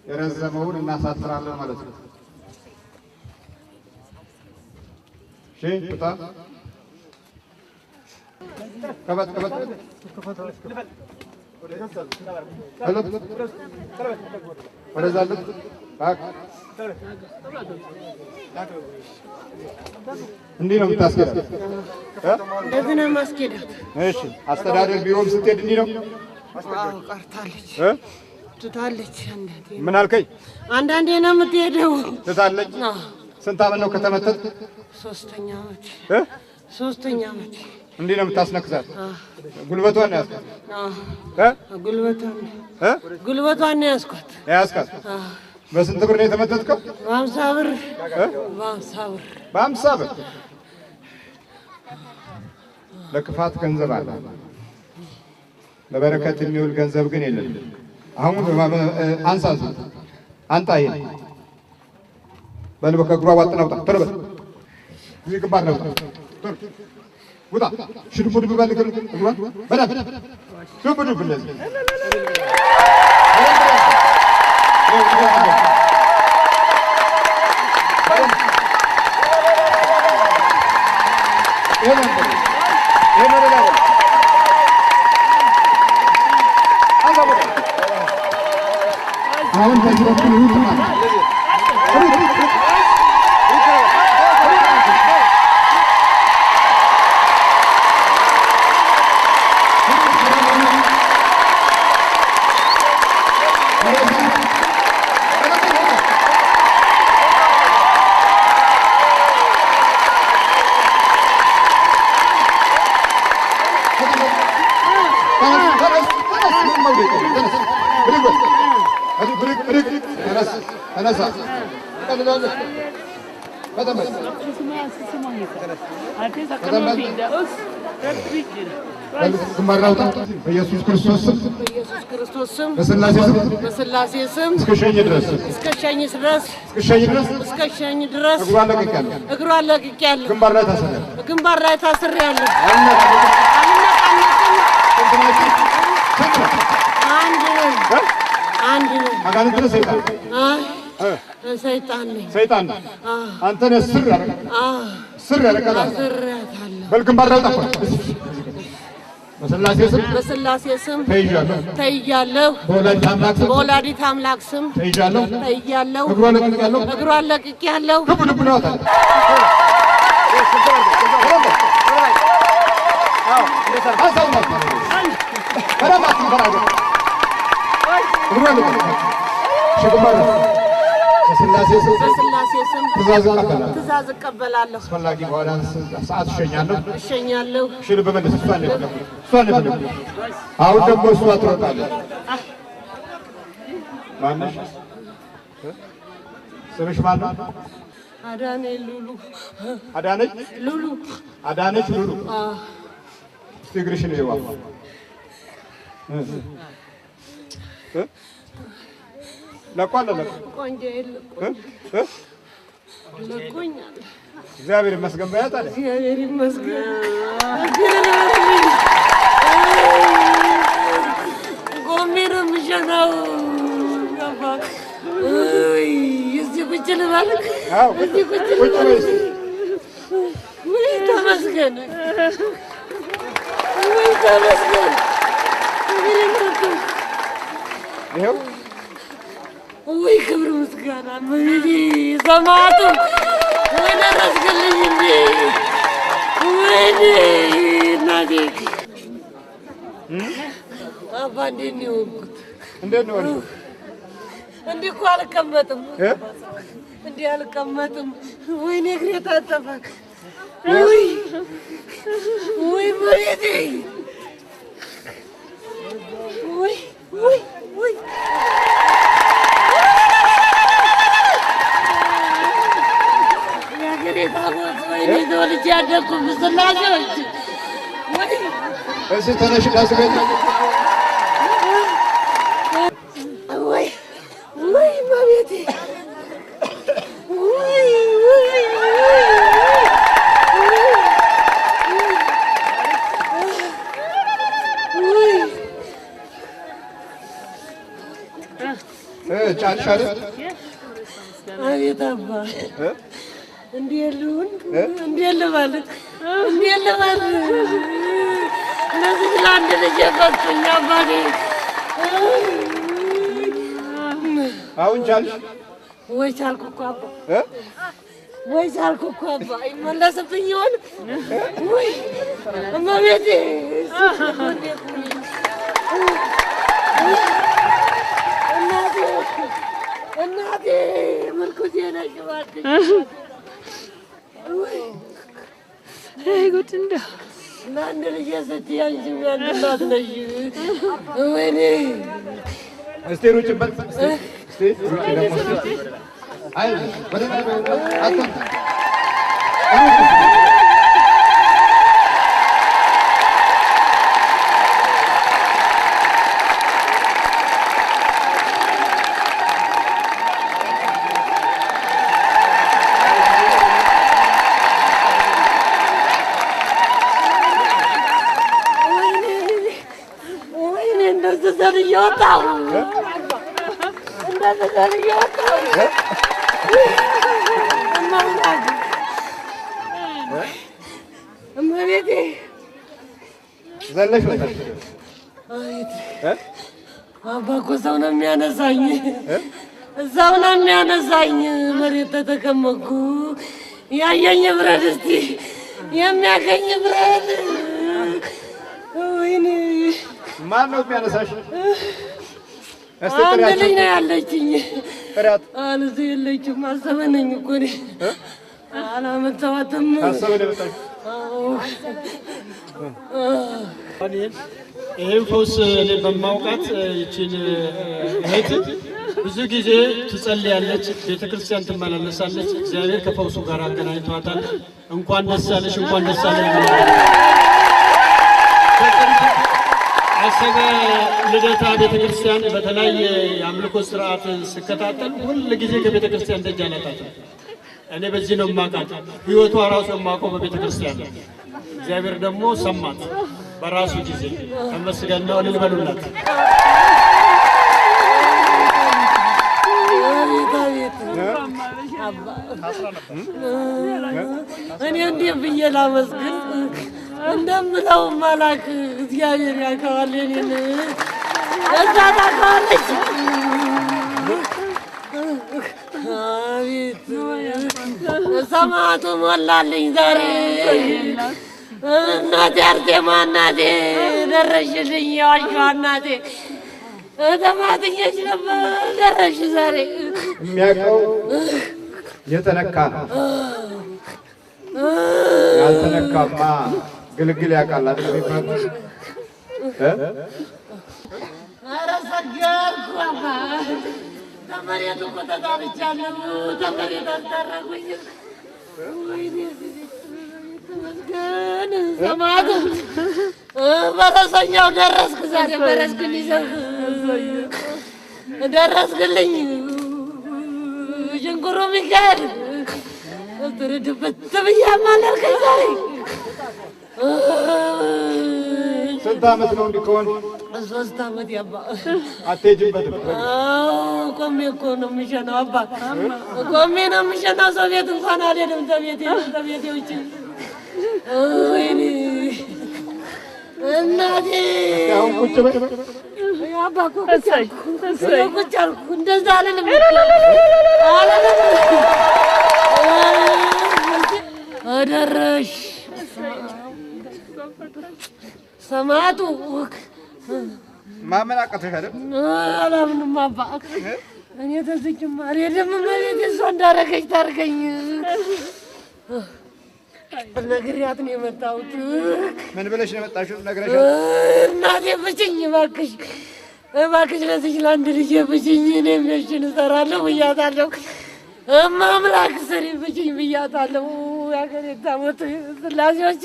የረዘመውን እናሳጥራለን ማለት ነው። እሺ ቁጣ ከበት እንዲህ ነው የምታስኬዳት። እንደዚህ ነው የማስኬዳት። እሺ አስተዳደር ቢሮም ስትሄድ እንዲህ ነው። ቀርታለች፣ ትታለች። ምን አልከኝ? አንዳንዴ ነው የምትሄደው። ትታለች። ስንት ዓመት ነው ከተመተት? 3ኛ ዓመት። 3ኛ ዓመት እንዴ ነው የምታስነክሳት? ጉልበቷን ነው ያስኳት። ጉልበቷን ነው ያስኳት። ያስኳት። በስንት ብር ነው የተመተትከው? በ50 ብር። በ50 ብር ለክፋት ገንዘብ አለ፣ ለበረከት የሚውል ገንዘብ ግን የለም። አሁን አንሳሱ አንጣ ይሄ በልበከ ግሯ ዋጥና ውጣ ቶሎ በል እዚህ ግንባር ነው ውጣ ሽድቡ ድብ ባልክ ግሯ በዳብ ሽድቡ ድብ ለዚህ አሁን በዚህ በኩል ይውጣ በኢየሱስ ክርስቶስ ስም በስላሴ ስም እስከ ሸኝ ድረስ እግሯን ለቅቄያለሁ። ግንባር ላይ ታስሬያለሁ። አንድ ነው። አጋንንት ነው ሰይጣን? ሰይጣን ነኝ። ሰይጣን አንተ ነህ። ስር ያረጋታል። በል ግንባር ላይ ጠፋ። በስላሴ ስም ተይዣለሁ። በወላዲተ አምላክ ስም ተይዣለሁ። እግሯን ለቅቄያለሁ። ልብ ነው አታ በስላሴ ስም ትእዛዝ እቀበላለሁ። አስፈላጊ በኋላ ሰዓት እሸኛለሁ። ሽል በመለስ እሷን አሁን ደግሞ እሷ ትሮጣለች። ማነሽ? ስምሽ ማን ነው? አዳነች ሉሉ። አዳነች ሉሉ። እስቲ እግርሽን ይዋ ለቋለ እግዚአብሔር ይመስገን። በያት አለ እግዚአብሔር ይመስገን። ጎሜሮ ምሸናው እዚህ ቁጭ ልበል። እዚህ ቁጭ ልበል። ተመስገን። ተመስገን። ይኸው ወይ ክብር ምስጋና ምንዲ ሰማቱ ወይ ደረስክልኝ እንዴ ወይ እናቴ አባ እንዴት ነው የሆንኩት? እንዴት ነው እንዲህ እኮ አልቀመጥም እንዲህ አልቀመጥም። ወይኔ እግሬ ታጠፈ። ወይ መሬቴ ወይ ወይኔ ተወልጄ ያደግኩት ስላሴዎች እዚህ ተነሽ ዳስቤት ወይ ማቤቴ ጫንሻለ አቤት አባ እንዴት ልሁን? እንዴት ልበል? ለዚህ ለአንድ ልጅ የፈቱኝ አባቴ። አሁን ቻልሽ ወይ? ቻልኩ እኮ አባ ወይ ቻልኩ እኮ አባ። ይመለስብኝ ይሆን ወይ? እመቤቴ እናቴ ምርኩዜ ነሽ እባክሽ። ጉድ እንደው ለአንድ ልጄ ስትይ አንቺም የአንድ እናት ነሽ። ወይኔ እስቲ ሩጭበት። እስቲ ሩጭ ደግሞ አይ በደንብ አጥንት እየወጣሁ እንደዚህ ዘል እየወጣሁ እመቤቴ ዘለሽ ወጣሽ። አባ እኮ ሰው ነው የሚያነሳኝ፣ እዛው ነው የሚያነሳኝ። መሬት ተተቀመጥኩ። ያየኝ ብረት እስቲ የሚያገኝ ብረት። ወይኔ ማን ነው የሚያነሳሽ? አንድ ልጅ ነው ያለችኝ። ጥሪያት አልዚ የለችም። አሰበ ነኝ እኮ እኔ አላመጣኋትም። አሰበ ለምጣሽ ይህን ፈውስ እኔ በማውቃት ይችን እህት ብዙ ጊዜ ትጸልያለች፣ ቤተክርስቲያን ትመላለሳለች። እግዚአብሔር ከፈውሱ ጋር አገናኝቷታል። እንኳን ደስ አለሽ፣ እንኳን ደስ አለሽ። አሰበ ልደታ ቤተክርስቲያን በተለያየ የአምልኮ ስርዓት ስከታተል ሁል ጊዜ ከቤተክርስቲያን ደጅ አላጣትም። እኔ በዚህ ነው የማውቃት። ህይወቷ ራሱ የማውቀው በቤተክርስቲያን ነው። እግዚአብሔር ደግሞ ሰማት በራሱ ጊዜ። ተመስገን ነው። እልል በሉላት። እኔ እንዲህ ብዬ ላመስግን እንደምለው ማላክ እግዚአብሔር ያውቀዋል። እኔን እዛ ታውቀዋለች። አቤት ሰማዕቱ ሞላልኝ ዛሬ። እናቴ አርሴማ እናቴ ደረሽልኝ። የዋሻዋ እናቴ ተማትኜሽ ነበር ደረሽ ዛሬ። የሚያውቀው የተነካ ነው። ያልተነካማ ግልግል ያውቃል የሚባል ኧረ ሰገርኩ አባ ተመሬት እኮ ተጣልቻለሁ። ተመሬት አስታረቁኝ። ወይኔ ተመስገን ሰማዕቱ በረሰኛው ደረስክ ዛሬ። በረስክን ይዘህ ደረስክልኝ። ሽንኩሩ ሚካኤል ትርድበት ብዬ አማለርከኝ ዛሬ። ስንት ዓመት ነው እንዲህ ከሆነ? 3 ዓመት ያባ። አትሄጂበትም? ቆሜ እኮ ነው የምሸናው አባ፣ ቆሜ ነው የምሸናው። ሰው ቤት እንኳን አልሄድም። ተቤቴ ውጭ። ወይኔ እናቴ አሁን ቁጭ በይ አባ። ቁጭ አልኩ። እንደዛ አልልም። አደረሽ ሰማዕቱ። ማመን አቃተሽ አይደል? አላምንም አባ። እኔ ተዝጅም አልሄድም። እመቤቴ እሷ እንዳረገች ታርገኝ። ነግሬያት ነው የመጣሁት። ምን ብለሽ ነው የመጣሽው? ነግረሻት? እናቴ ፍችኝ እባክሽ፣ እባክሽ ለዚች ለአንድ ልጄ ፍችኝ። እኔም ነሽን እሰራለሁ ብያታለሁ። እማምላክ ስሪ ፍችኝ ብያታለሁ። ያገሬ ታቦት ስላሴዎች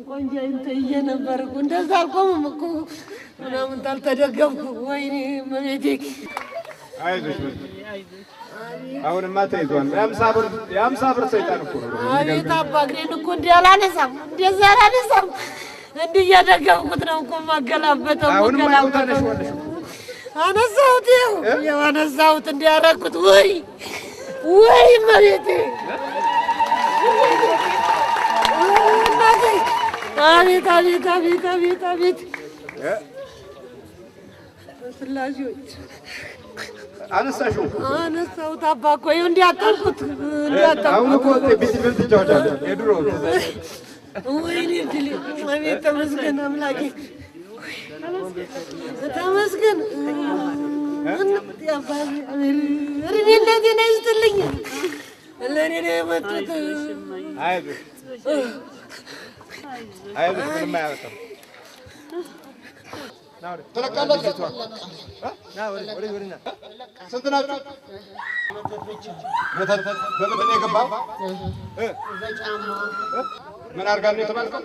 ቆንጆ ነበር እኮ እንደዛ አልቆምም እኮ ምናምን ታልተደገፍኩ። ወይኔ እመቤቴ አይዞሽ። አሁንማ ተይዟል። የአምሳ ብር ሰይጣን እኮ ነው። አቤት አባ እግሬን እኮ እንዲህ አላነሳም፣ እንደዚያ አላነሳም። እንዲህ እያደገፍኩት ነው እኮ የማገላበጠው። አነሳሁት፣ ይኸው አነሳሁት፣ እንዲያደረግኩት። ወይ እመቤቴ አቤት አቤት አቤት አቤት አቤት ስላሴዎች አነሳሽው? አነሳሁት አባ እኮ ይኸው እንዲያጠብኩት አሁን እኮ ቢት ትጫወቻለሽ የድሮ። ወይኔ ድል አቤት ተመስገን አምላኬ ተመስገን። እድሜነቴን አይስጥልኝ። ለእኔ ነው የመጡት። አይዞሽ ምንም አያመጣም። ትለቃላችሁ? ስንት ናችሁ? በምንድን ነው የገባው? ምን አድርጋ ነው የተባልከው?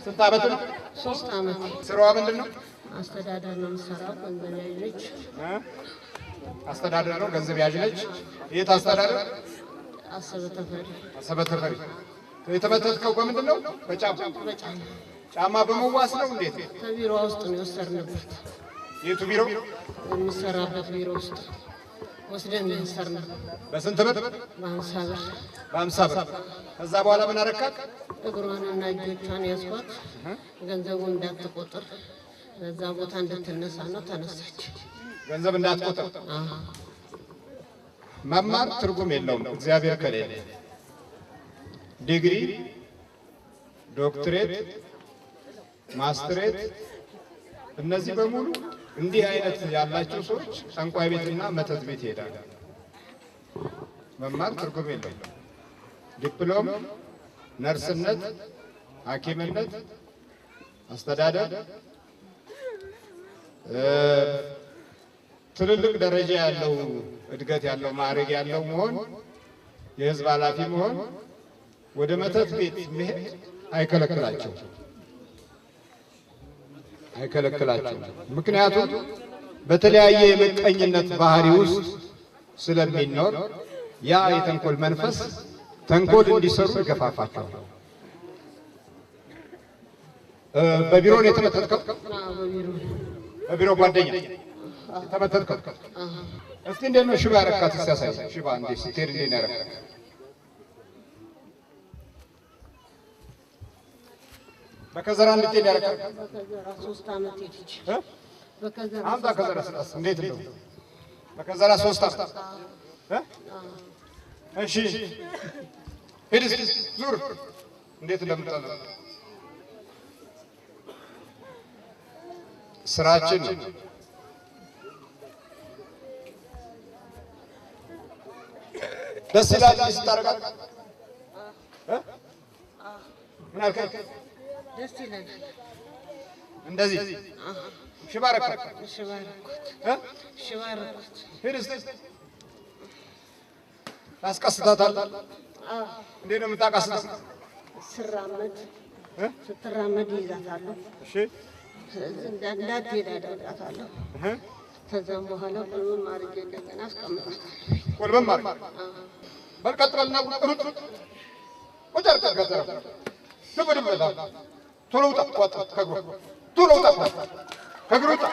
ስንት ዓመት ነው? 3 ዓመት። ስራዋ ምንድን ነው? አስተዳደር ነው የምትሰራው። ገንዘብ ያዥ ነች። አስተዳደር ነው፣ ገንዘብ ያዥ ነች። የት አስተዳደር? አሰበ ተፈሪ። አሰበ ተፈሪ። የተመተትከው በምንድን ነው? በጫማ ጫማ በመዋስ ነው። እንዴት? ከቢሮ ውስጥ ነው የወሰድንበት። የቱ ቢሮ? የምሰራበት ቢሮ ውስጥ ወስደን የወሰድነው። በስንት ብር? በ50 ብር። በ50 ብር። ከዛ በኋላ ምን አረካት? እግሯንና እጆቿን ያዝኳት። ገንዘቡን እንዳትቆጥር በዛ ቦታ እንድትነሳ ነው። ተነሳች። ገንዘብ እንዳትቆጥር። መማር ትርጉም የለውም እግዚአብሔር ከሌለ። ዲግሪ፣ ዶክትሬት፣ ማስትሬት እነዚህ በሙሉ እንዲህ አይነት ያላቸው ሰዎች ጠንቋይ ቤትና መተት ቤት ይሄዳሉ። መማር ትርጉም የለውም። ዲፕሎም፣ ነርስነት፣ ሐኪምነት፣ አስተዳደር፣ ትልልቅ ደረጃ ያለው እድገት ያለው ማዕረግ ያለው መሆን፣ የህዝብ ኃላፊ መሆን ወደ መተት ቤት መሄድ አይከለክላቸውም። ምክንያቱም በተለያየ የምቀኝነት ባህሪ ውስጥ ስለሚኖር ያ የተንኮል መንፈስ ተንኮል እንዲሰሩ ይገፋፋቸዋል። በቢሮ ነው የተመተትከው? በቢሮ ጓደኛ የተመተትከው? እስቲ እንዴት ነው ሽባ ያረካት? ሲያሳይ ሽባ እንዴት ስትሄድ እንዴት ነው ያረካት? በከዘራ እንድትሄድ ያረካት? በከዘራ 3 ዓመት ሄደች። በከዘራ አምጣ ከዘራ ስላስ እንዴት ነው? በከዘራ 3 ዓመት እሺ ሂድ እስኪ ዙር እንዴት እንደምታዘ ስራችን ደስ ይላል። ስታረጋት ምን አልከኝ? ደስ ይላል። እንደዚህ ሽባረካት ሽባረካት ሂድ እስኪ ታስቀስታታል። እንዴት ነው የምታቀስታት? ስትራመድ ይዛታለሁ። እሺ እንዳትሄድ አደርጋታለሁ። ከዛም በኋላ ቁልምም አድርጌ እንደገና አስቀምጣታለሁ። ቁልምም አድርጌ በል ቀጥ በልና ሩጥ ቁጭ አድርገህ ከዘራ ድብድብ በላ ቶሎ ውጣ ከእግሩ ቶሎ ውጣ ከእግሩ ውጣ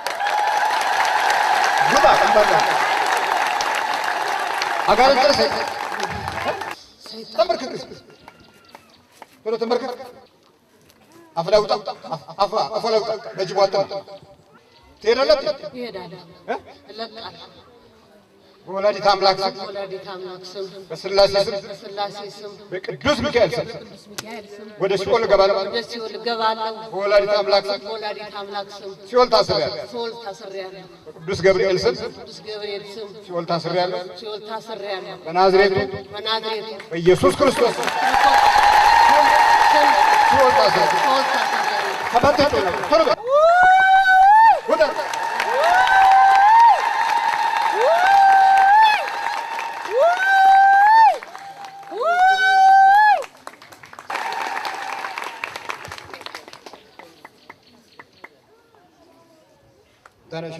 ውጣ እንባላ አጋለጠ ተመርከክ ቶሎ ተመርከክ አፍላ ውጣ አፍላ ውጣ በጅቡ አጥታ ትሄዳለህ እለቃለሁ። በወላዲተ አምላክ ስም በስላሴ ስም በቅዱስ ሚካኤል ስም ወደ ሲኦል እገባለሁ። በወላዲተ አምላክ ስም ሲኦል ታስሬያለሁ። በቅዱስ ገብርኤል ስም ሲኦል ታስሬያለሁ። በናዝሬቱ በኢየሱስ ክርስቶስ ሲኦል ታስሬያለሁ። ተፈተቱ ቶሎ ወደ ተነሽ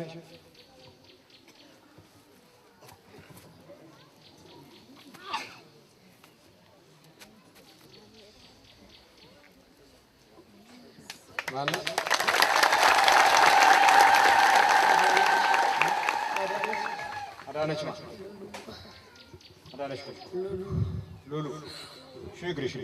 ማለት አዳነች ሉሉ ሽግሪሽ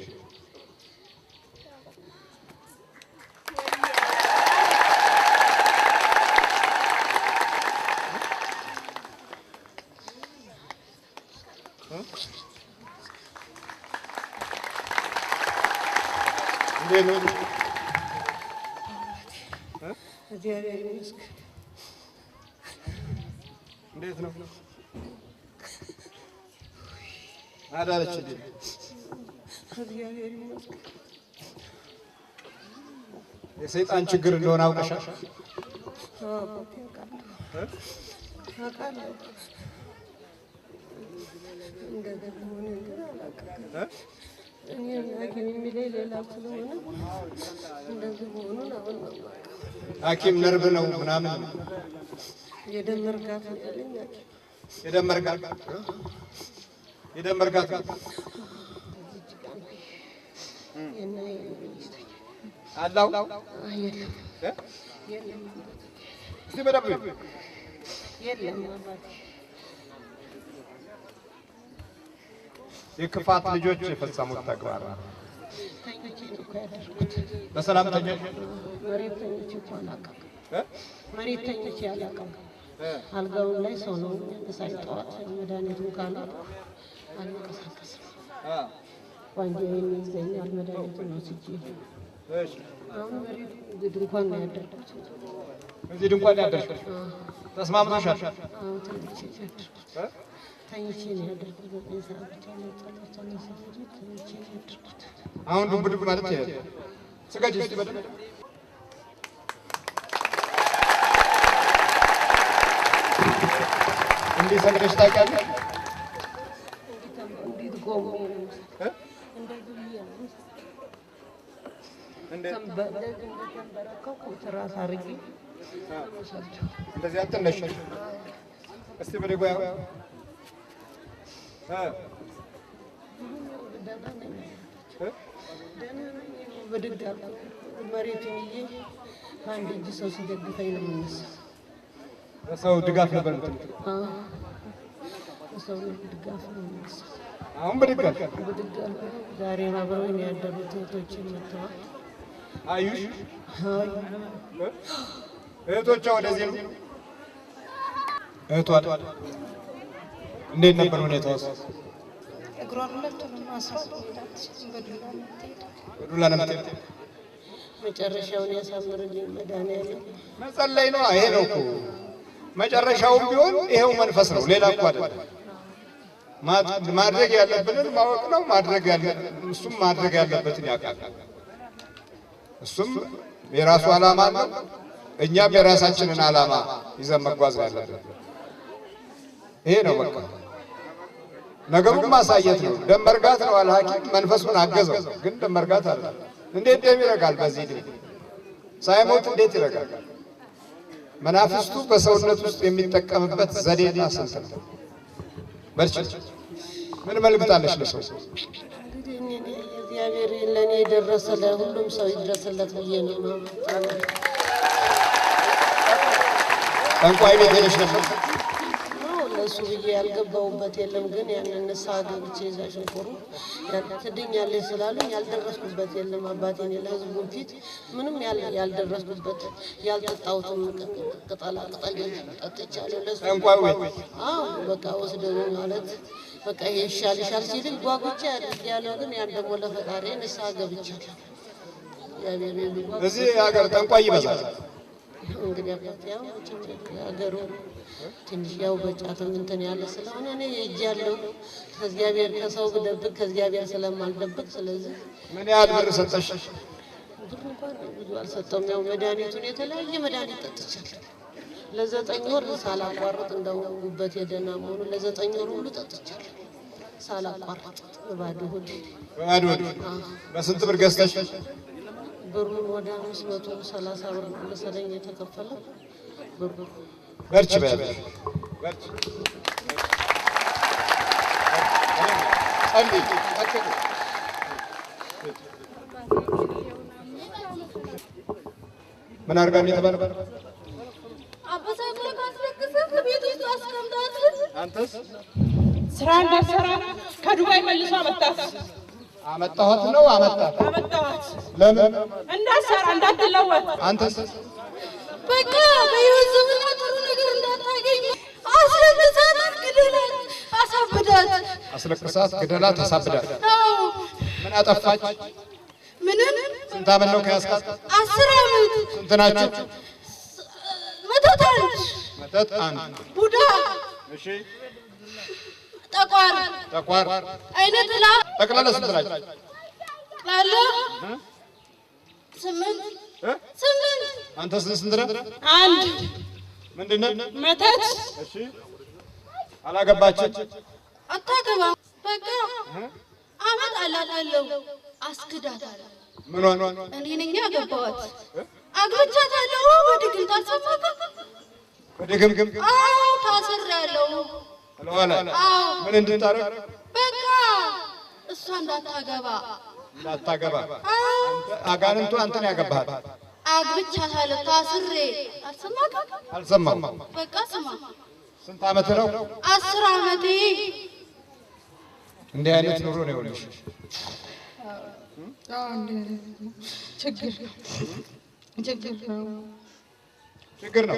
እንዴት ነው አዳነች? የሰይጣን ችግር እንደሆነ አውቀሻል? ሐኪም ነርቭ ነው ምናምን የደም መርጋት ያለኝ የደም መርጋት አላው የለም እስቲ በደብ የለም አባቴ የክፋት ልጆች የፈጸሙት ተግባር ተኝቼ ነው እኮ ያደርኩት። በሰላም ተኛሽ? መሬት ተኝቼ እኮ አላውቅም። መሬት ተኝቼ አላውቅም። አልጋውን ላይ ሰው ነው የሚያነሳኝ። ጠዋት መድኃኒቱን ካላልኩ አልንቀሳቀስም። ዋንጃዬን ይዘኛል። መድኃኒቱን ወስጄ አሁን መሬት ድንኳን ነው ያደርኩት። እዚህ ድንኳን ነው ያደርኩት። ተስማምተሻል? አዎ ተኝቼ ያደርኩት። ተኝቼ ነው ያደርኩት። 9 ሰዓት ብቻ ነው ጸሎት ተነሳሁት። ተኝቼ ነው ያደርኩት። አሁን ዱብ ዱብ ማለት ይሄ ስጋጅ እስቲ በደንብ እንዴ ሰምተሽ ታውቂያለሽ? እንዴት ቆሜ ነው እንደዚህ ነው እንደተንበረከኩ ትራስ አድርጌ እንደዚህ አትነሽ። እስቲ በደጓ ብድግ አልኩ። መሬቱን ይዤ በአንድ እጅ ሰው ሲደግፈኝ ነው የምነሳው። በሰው ድጋፍ ነበር የምትለው? በሰው ድጋፍ ነው የምነሳው። አሁን ብድግ አልኩ። ዛሬ አብረውኝ ያደሩት እህቶቼ መጥተዋል። አዩሽ? እህቶቿ ወደዚህ ነው? እህቷ እንዴት ነበር ሁኔታውስ? እግሯን ሁለቱንም አስሯት ሄዳለች። በዱላ ነው የምትሄድ? መጨረሻውን ያሳምርልኝ መድኃኒዓለም። መጸለይ ነው። ይሄ ነው እኮ መጨረሻውም ቢሆን ይሄው መንፈስ ነው፣ ሌላ እኮ አይደለም። ማድረግ ያለብንን ማወቅ ነው። እሱም ማድረግ ያለበትን ያውቃል። እሱም የራሱ ዓላማ ነው። እኛም የራሳችንን ዓላማ ይዘን መጓዝ ያለብን ይሄ ነው። በቃ ነገሩን ማሳየት ነው። ደም መርጋት ነው። አልሐኪም መንፈሱን አገዘው፣ ግን ደም መርጋት አለ። እንዴት ደም ይረጋል? በዚህ ዕድሜ ሳይሞት እንዴት ይረጋል? መናፍስቱ በሰውነት ውስጥ የሚጠቀምበት ዘዴና ስልት ነው። በርቺ። ምን መልእክት አለሽ ለሰው? እንግዲህ እግዚአብሔር ለእኔ የደረሰ ለሁሉም ሰው ይድረስለት ብዬ ነው። ጠንቋይ ቤት ሄደሽ ነበር? ለእሱ ብዬ ያልገባሁበት የለም። ግን ያንን ንስሐ ገብቼ እዛ ሸንኮሩ ትድኛለች ስላሉኝ ያልደረስኩበት የለም። አባቴን ለሕዝቡን ፊት ምንም ያልደረስኩበት ያልጠጣሁትም ቅጠላ ቅጠል ጠጥቻለሁ። ለእሱ ጠንቋይ ቤት? አዎ በቃ ወስደው ማለት በቃ ይሄ ይሻልሻል ሲልኝ ጓጉቼ ያለው ግን ያን ደግሞ ለፈጣሪ ንስሐ ገብቻለሁ። እዚህ ሀገር ጠንቋይ ይበዛል። እንግዲህ አባቴ ያው ሀገሩ ትንሽ ያው በጫትም እንትን ያለ ስለሆነ እኔ ሄጃለሁ። ከእግዚአብሔር ከሰው ብደብቅ ከእግዚአብሔር ስለማልደብቅ፣ ስለዚህ ምን ያህል ብር ሰጠሽ? ብር እንኳን ብዙ አልሰጠውም። ያው መድኃኒቱን የተለያየ መድኃኒት ጠጥቻለሁ ለ9 ወር ሳላቋርጥ። እንደው ጉበት የደህና መሆኑ ለ9 ወር ሁሉ ጠጥቻለሁ ሳላቋርጥ በባዶ ሆድ። በባዶ ሆድ? በስንት ብር ገዝተሽ? ብሩን ወደ 530 ብር መሰለኝ የተከፈለው ብሩ። በርቺ በያለሽ በርቺ። ምን አድርጋ ነው የተባለው? አበሳክለ ካስለቅሰህ ቤት ውስጥ አስቀምጣት። አንተስ? ስራ እንዳትሰራ ከዱባይ መልሶ አመጣት። አመጣኋት ነው አመጣት? አመጣኋት። ለምን? እንዳትሰራ እንዳትለወጥ። አንተስ? በቃ በሕይወት ዘመኗ ጥሩ ነገር እንዳታገኝ አስለቅሳት፣ ግደላት፣ አሳብዳት። አስለቅሳት፣ ግደላት፣ አሳብዳት። አዎ። ምን አጠፋች? ምንም። ስንት ዓመት ነው ከያዝካት? 10 ዓመት። ስንት ናችሁ? መተት አንድ፣ መተት አንድ፣ ቡዳ፣ እሺ፣ ጠቋር፣ አይነ ጥላ። ጠቅላላ ስንት ናችሁ? ጠቅላላ 8። አንተስ ስንት ነህ? አንድ። ምንድን ነህ? መተት። እሺ፣ አላገባችም? አታገባም። በቃ አመጣላታለሁ፣ አስክዳታለሁ። ምኗን? እኔ ነኝ ያገባኋት። አግብቻታለሁ። በድግምት አልሰማከም። በድግምት? አዎ ታስሬያለሁ። ለኋላ ምን እንድታረግ? በቃ እሷ እንዳታገባ እንዳታገባ አጋንንቱ አንተን ያገባሃል። አግብቻታለሁ ታስሬ አልሰማም። በቃ ስማ። ስንት ዓመት ነው? 10 ዓመቴ። እንዲህ አይነት ኑሮ ነው የሆነሽ። ችግር ነው።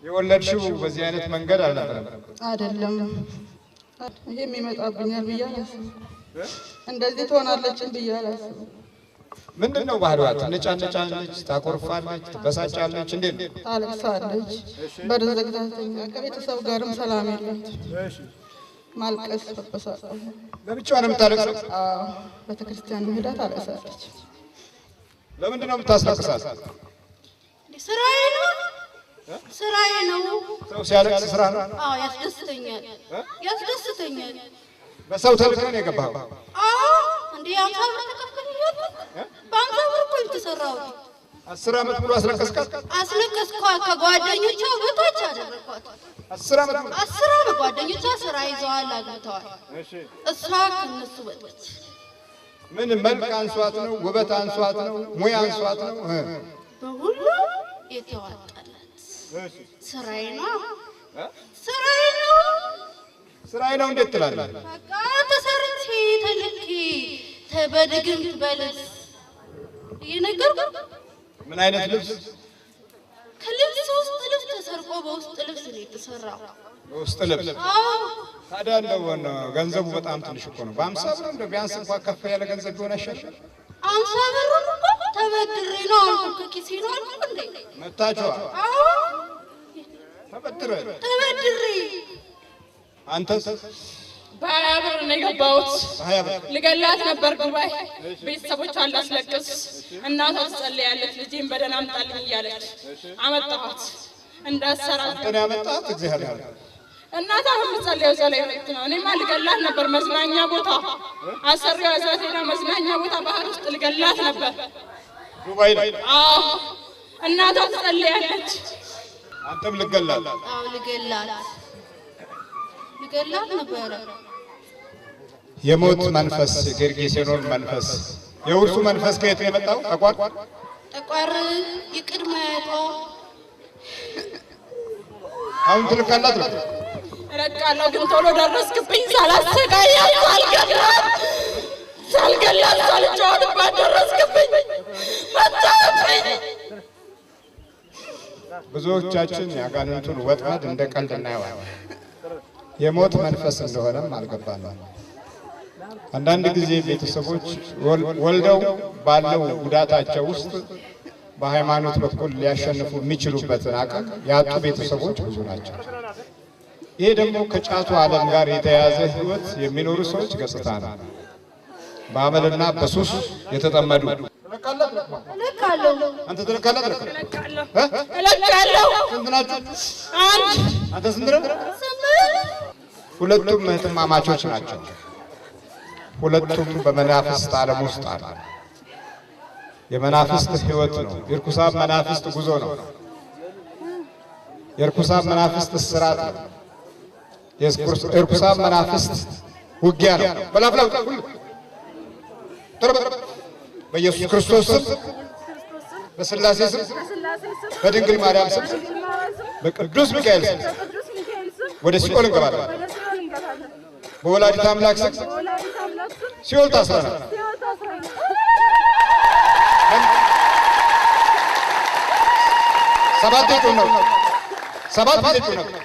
የወለድሽው በዚህ አይነት መንገድ አልነበረም? አይደለም። ይሄም ይመጣብኛል ብዬ አላስብም። እንደዚህ ትሆናለች ብዬ አላስብም። ምንድን ነው ባህሪዋ? ትነጫነጫለች፣ ታኮርፋለች፣ ትበሳጫለች፣ እንዴት ነው? ታለቅሳለች፣ በደረግታተኛ ከቤተሰብ ጋርም ሰላም የለም። ማልቀስ ተበሳጫለች። ለብቻዋ ነው የምታለቅሰው? ቤተክርስቲያን ሄዳ ታለቅሳለች። ለምንድን ነው የምታስለቅሳት? ስራዬ ነው ስራዬ ነው። ሰው ሲያለቅስ ስራ ነው? አዎ ያስደስተኛል፣ ያስደስተኛል። በሰው ተልከህ ነው የገባኸው? አዎ እንዴ 50 ብር ተከፍለኛል። በ50 ብር እኮ የተሰራው 10 ዓመት ሙሉ አስለቀስካት? አስለቀስኳት። ከጓደኞቿ በታች አደረኳት። 10 ዓመት ሙሉ 10 ዓመት ጓደኞቿ ስራ ይዘዋል፣ አግብተዋል። እሷ ከነሱ በታች። ምን መልክ አንሷት ነው? ውበት አንሷት ነው? ሙያ አንሷት ነው? በሁሉ የተዋጣላት ስራዬ ነው፣ ስራዬ ነው፣ ስራዬ ነው። እንዴት ትላለህ? በቃ ተሰርቼ ተልኬ በድግምት በልብስ እየነገርኩህ። ምን አይነት ልብስ? ከልብስ ውስጥ ልብስ ተሰርቆ በውስጥ ልብስ ነው የተሰራው። በውስጥ ልብስ? አዎ። ታዲያ እንደው ገንዘቡ በጣም ትንሽ እኮ ነው። በ50 ብር እንደው ቢያንስ እንኳን ከፍ ያለ ገንዘብ ቢሆን አይሻልም? 50 ብር እኮ ተበድሬ ነው አልኩህ። ከኪሴ ነው አልኩህ እንዴ? መታችኋ? አዎ ተበድሬ። አንተስ? በ20 ብር ነው የገባሁት። 20 ብር ልገላት ነበር ዱባይ። ቤተሰቦቿን ላስለቅስ። እናቷ ትጸልያለች ልጄን በደህና አምጣልኝ እያለች አመጣኋት። እንዳሰራ አንተን ያመጣት እግዚአብሔር። እናቷ በምትጸልየው ጸሎት ነው። እኔማ ልገላት ነበር መዝናኛ ቦታ አሰሪዋ እዛት ሄዳ መዝናኛ ቦታ ባህር ውስጥ ልገላት ነበር ዱባይ ላይ። አዎ እናቷ ትጸልያለች። አንተም ልገላት? አዎ ልገላት ነበረ። የሞት መንፈስ፣ የጌርጌሴኖን መንፈስ፣ የውርሱ መንፈስ ከየት ነው የመጣው? ጠቋር የቅድመ አያቷ። አሁን ትልካላት ነው? እለቃለሁ፣ ግን ቶሎ ደረስክብኝ። ሳላሰቃያት ሳልገላት ሳልጫወትባት ደረስክብኝ፣ መጣህብኝ። ብዙዎቻችን የአጋንንቱን ወጥመድ እንደ ቀልድ እናየዋለን። የሞት መንፈስ እንደሆነም አልገባንም። አንዳንድ ጊዜ ቤተሰቦች ወልደው ባለው ጉዳታቸው ውስጥ በሃይማኖት በኩል ሊያሸንፉ የሚችሉበትን አቅም ያጡ ቤተሰቦች ብዙ ናቸው። ይሄ ደግሞ ከጫቱ ዓለም ጋር የተያያዘ ሕይወት የሚኖሩ ሰዎች ገጽታ ነው። በአመልና በሱስ የተጠመዱ። እለቃለሁ። አንተ ትልካለህ? እለቃለሁ። ስንት ናችሁ? አንድ። አንተ ስንት ነህ? ሁለቱም እህትማማቾች ናቸው። ሁለቱም በመናፍስት ዓለም ውስጥ አሉ። የመናፍስት ሕይወት ነው። የርኩሳን መናፍስት ጉዞ ነው። የርኩሳን መናፍስት እስራት ነው። የርኩሳን መናፍስት ውጊያ ነው። በላፍላው በኢየሱስ ክርስቶስ ስም፣ በሥላሴ ስም፣ በድንግል ማርያም ስም፣ በቅዱስ ሚካኤል ስም ወደ ሲኦል እንገባለን። በወላዲተ አምላክ ስም ሲኦል ታስረናል። ሰባት ጩኸት ነው። ሰባት ጊዜ ጩኸት ነው።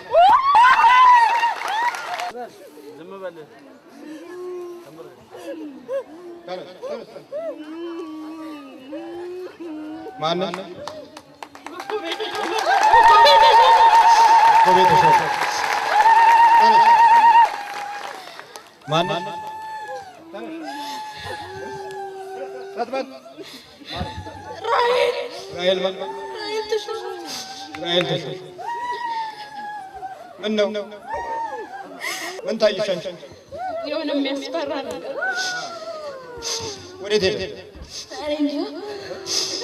ማነው? ማነው? ራሔል ምን ነው? ምን ታየሽ አንቺ? የሆነ የሚያስፈራ ነገር። ወዴት ሄደ?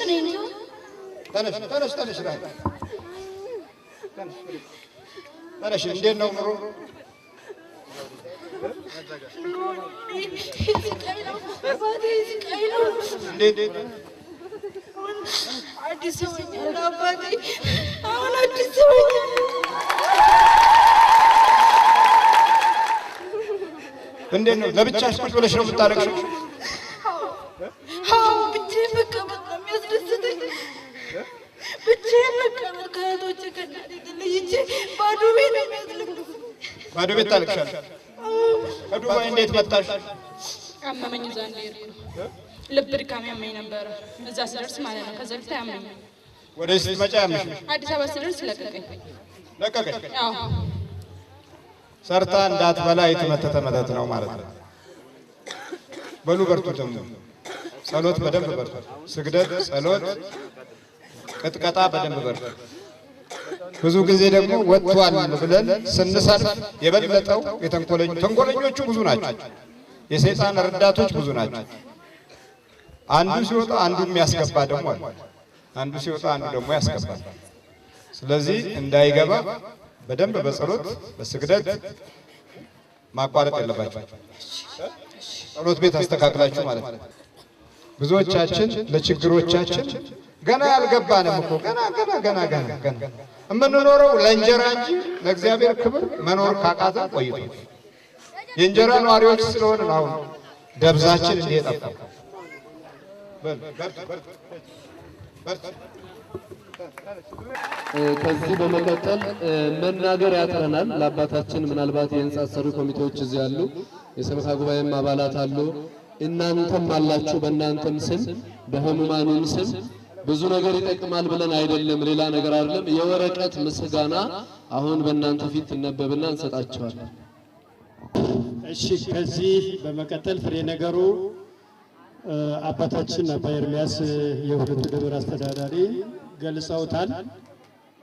እኔ እንጃ። ተነሽ ራሔል ተነሽ። እንዴት ነው ኑሮ? አዲስ ሆኛለሁ አባቴ፣ አሁን አዲስ ሆኛለሁ። እንዴት ነው ለብቻሽ ቁጭ ብለሽ ነው የምታለቅሽው? አዎ ብቻዬን መቀመጥ ነው የሚያስደስተኝ። ብቻዬን መቀመጥ ከእህቶቼ ከእናቴ ተለይቼ ባዶ ቤት ነው የሚያስለቅሰኝ። ባዶ ቤት ታለቅሻለሽ? ከዱባይ እንዴት መጣሽ? አመመኝ። እዛ እንደሄድኩ ልብ ድካም ያመኝ ነበረ። እዛ ስደርስ ማለት ነው። ከዛ በፊት አያመኝም። ወደዚህ ስትመጪ ያምሽ? አዲስ አበባ ስደርስ ለቀቀኝ። ለቀቀኝ? አዎ። ሰርታ እንዳትበላ የተመተተ መተት ነው ማለት ነው። በሉ በርቱ። ጸሎት በደንብ በርቱ። ስግደት፣ ጸሎት፣ ቅጥቀጣ በደንብ በርቱ። ብዙ ጊዜ ደግሞ ወጥቷል ብለን ስንሰርፍ የበለጠው ተንኮለኞቹ ብዙ ናቸው። የሰይጣን ረዳቶች ብዙ ናቸው። አንዱ ሲወጣ አንዱ የሚያስገባ ደግሞ አለ። አንዱ ሲወጣ አንዱ ደግሞ ያስገባል። ስለዚህ እንዳይገባ በደንብ በጸሎት በስግደት ማቋረጥ የለባችሁ። ጸሎት ቤት አስተካክላችሁ ማለት ነው። ብዙዎቻችን ለችግሮቻችን ገና ያልገባንም እኮ ገና የምንኖረው ለእንጀራ እንጂ ለእግዚአብሔር ክብር መኖር ካቃተ ቆይቶ የእንጀራ ነዋሪዎች ስለሆነ አሁን ደብዛችን እንዲጠፋ ከዚህ በመቀጠል መናገር ያጥረናል። ለአባታችን ምናልባት የህንጻ ሰሪ ኮሚቴዎች እዚህ ያሉ፣ የሰበካ ጉባኤም አባላት አሉ፣ እናንተም አላችሁ። በእናንተም ስም በህሙማኑም ስም ብዙ ነገር ይጠቅማል ብለን አይደለም፣ ሌላ ነገር አይደለም። የወረቀት ምስጋና አሁን በእናንተ ፊት ይነበብና እንሰጣቸዋለን። እሺ፣ ከዚህ በመቀጠል ፍሬ ነገሩ አባታችን አባ ኤርምያስ የሁለቱ ደብር አስተዳዳሪ ገልጸውታል።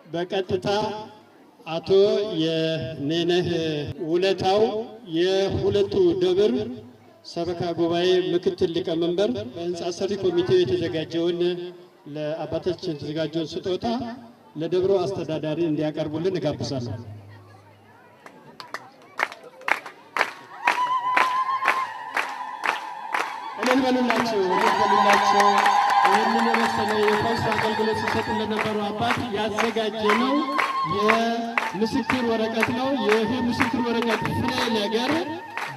በቀጥታ አቶ የኔነህ ውለታው የሁለቱ ደብር ሰበካ ጉባኤ ምክትል ሊቀመንበር በህንጻ ሰሪ ኮሚቴው የተዘጋጀውን ለአባታችን የተዘጋጀውን ስጦታ ለደብሩ አስተዳዳሪ እንዲያቀርቡልን እጋብዛለሁ። እንበሉላቸው። ይህንን የመሰለ የፈውስ አገልግሎት ሲሰጡ ለነበሩ አባት ያዘጋጀነው የምስክር ወረቀት ነው። ይህ ምስክር ወረቀት ፍሬ ነገር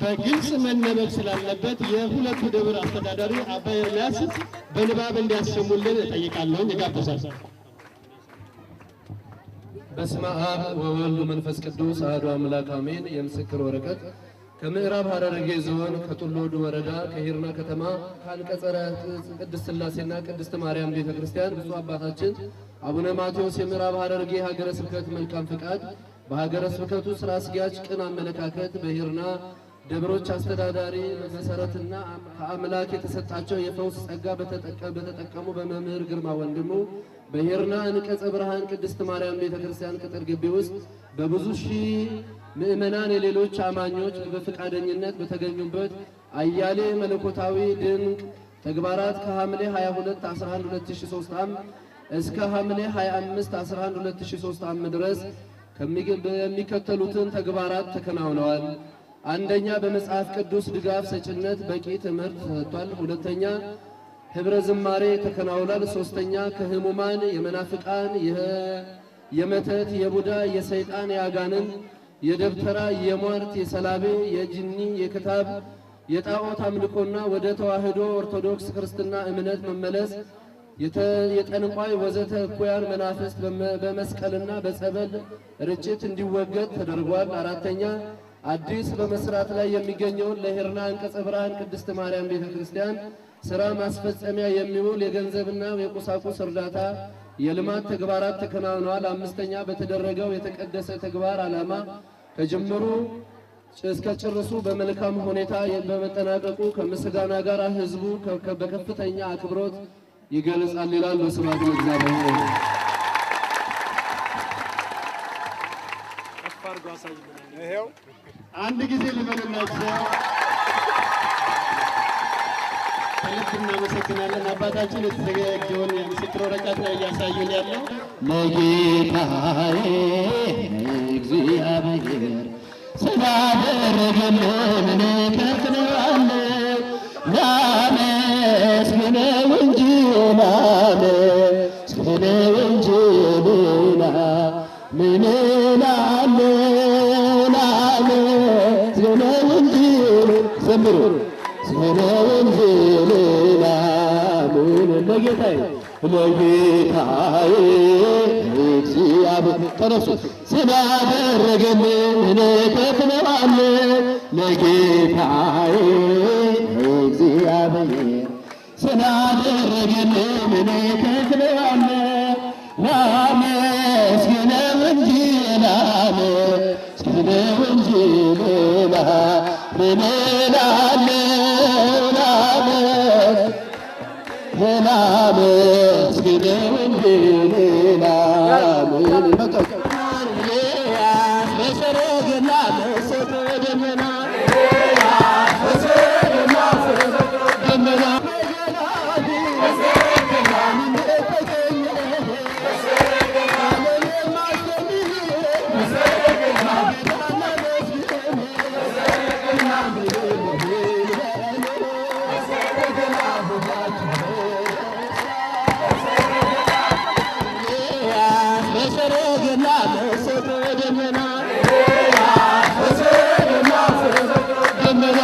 በግልጽ መነበብ ስላለበት የሁለቱ ደብር አስተዳዳሪ አባ ኤርምያስ በንባብ እንዲያሰሙልን እጠይቃለሁ። ይጋበዛል። በስመ አብ ወወልድ መንፈስ ቅዱስ አሐዱ አምላክ አሜን። የምስክር ወረቀት ከምዕራብ ሐረርጌ ዞን ከጡሎዱ ወረዳ ከሂርና ከተማ ከአንቀጸረ ቅድስት ሥላሴና ቅድስት ማርያም ቤተክርስቲያን ብፁዕ አባታችን አቡነ ማቴዎስ የምዕራብ ሐረርጌ ሀገረ ስብከት መልካም ፍቃድ በሀገረ ስብከቱ ስራ አስኪያጅ ቅን አመለካከት በሂርና ደብሮች አስተዳዳሪ መሰረትና ከአምላክ የተሰጣቸው የፈውስ ጸጋ በተጠቀሙ በመምህር ግርማ ወንድሙ በሂርና አንቀጸ ብርሃን ቅድስት ማርያም ቤተክርስቲያን ቅጥር ግቢ ውስጥ በብዙ ሺህ ምእመናን የሌሎች አማኞች በፈቃደኝነት በተገኙበት አያሌ መለኮታዊ ድንቅ ተግባራት ከሐምሌ 22 11 2003 ዓ.ም እስከ ሐምሌ 25 11 2003 ዓ.ም ድረስ የሚከተሉትን ተግባራት ተከናውነዋል። አንደኛ፣ በመጽሐፍ ቅዱስ ድጋፍ ሰጭነት በቂ ትምህርት ተሰጥቷል። ሁለተኛ፣ ህብረ ዝማሬ ተከናውኗል። ሶስተኛ፣ ከህሙማን የመናፍቃን የመተት የቡዳ የሰይጣን የአጋንን የደብተራ የሟርት የሰላቤ የጅኒ የክታብ የጣዖት አምልኮና ወደ ተዋህዶ ኦርቶዶክስ ክርስትና እምነት መመለስ የጠንቋይ ወዘተ እኩያን መናፍስት በመስቀልና በጸበል ርጭት እንዲወገድ ተደርጓል። አራተኛ፣ አዲስ በመስራት ላይ የሚገኘውን ለሂርና አንቀጸ ብርሃን ቅድስት ማርያም ቤተክርስቲያን ስራ ማስፈጸሚያ የሚውል የገንዘብና የቁሳቁስ እርዳታ የልማት ተግባራት ተከናውነዋል። አምስተኛ፣ በተደረገው የተቀደሰ ተግባር ዓላማ ከጅምሩ እስከ ጭርሱ በመልካም ሁኔታ በመጠናቀቁ ከምስጋና ጋር ህዝቡ በከፍተኛ አክብሮት ይገልጻል ይላል። ስብሐት ለእግዚአብሔር። አንድ ጊዜ ልበሉላቸው። ከልብ እናመሰግናለን። አባታችን የተዘጋጀውን የምስክር ወረቀት ነው እያሳዩን ያለው። ለጌታዬ እግዚአብሔር ስላደረገልን እኔ ከፍለዋለሁ። ላመስግነው እንጂ ላመስግነው እንጂ ሌላ ምን እላለሁ? ላመስግነው እንጂ ዘምሩ ስለው እንጂ ሌላ ምን ለጌታዬ ለጌታዬ እግዚአብሔር ተነሱ ስላደረገልን እኔ ከፍለዋለሁ። ለጌታዬ እግዚአብሔር ስላደረገልን እኔ ከፍለዋለሁ። ላመስግነው እንጂ ላመስግነው እንጂ ሌላ ምን እላለሁ? ላመስግነው እንጂ ሌላ ምን በሰረገላ መሰቶ ደመና ደመና በሰረገላ መሰቶ ደመና ደመና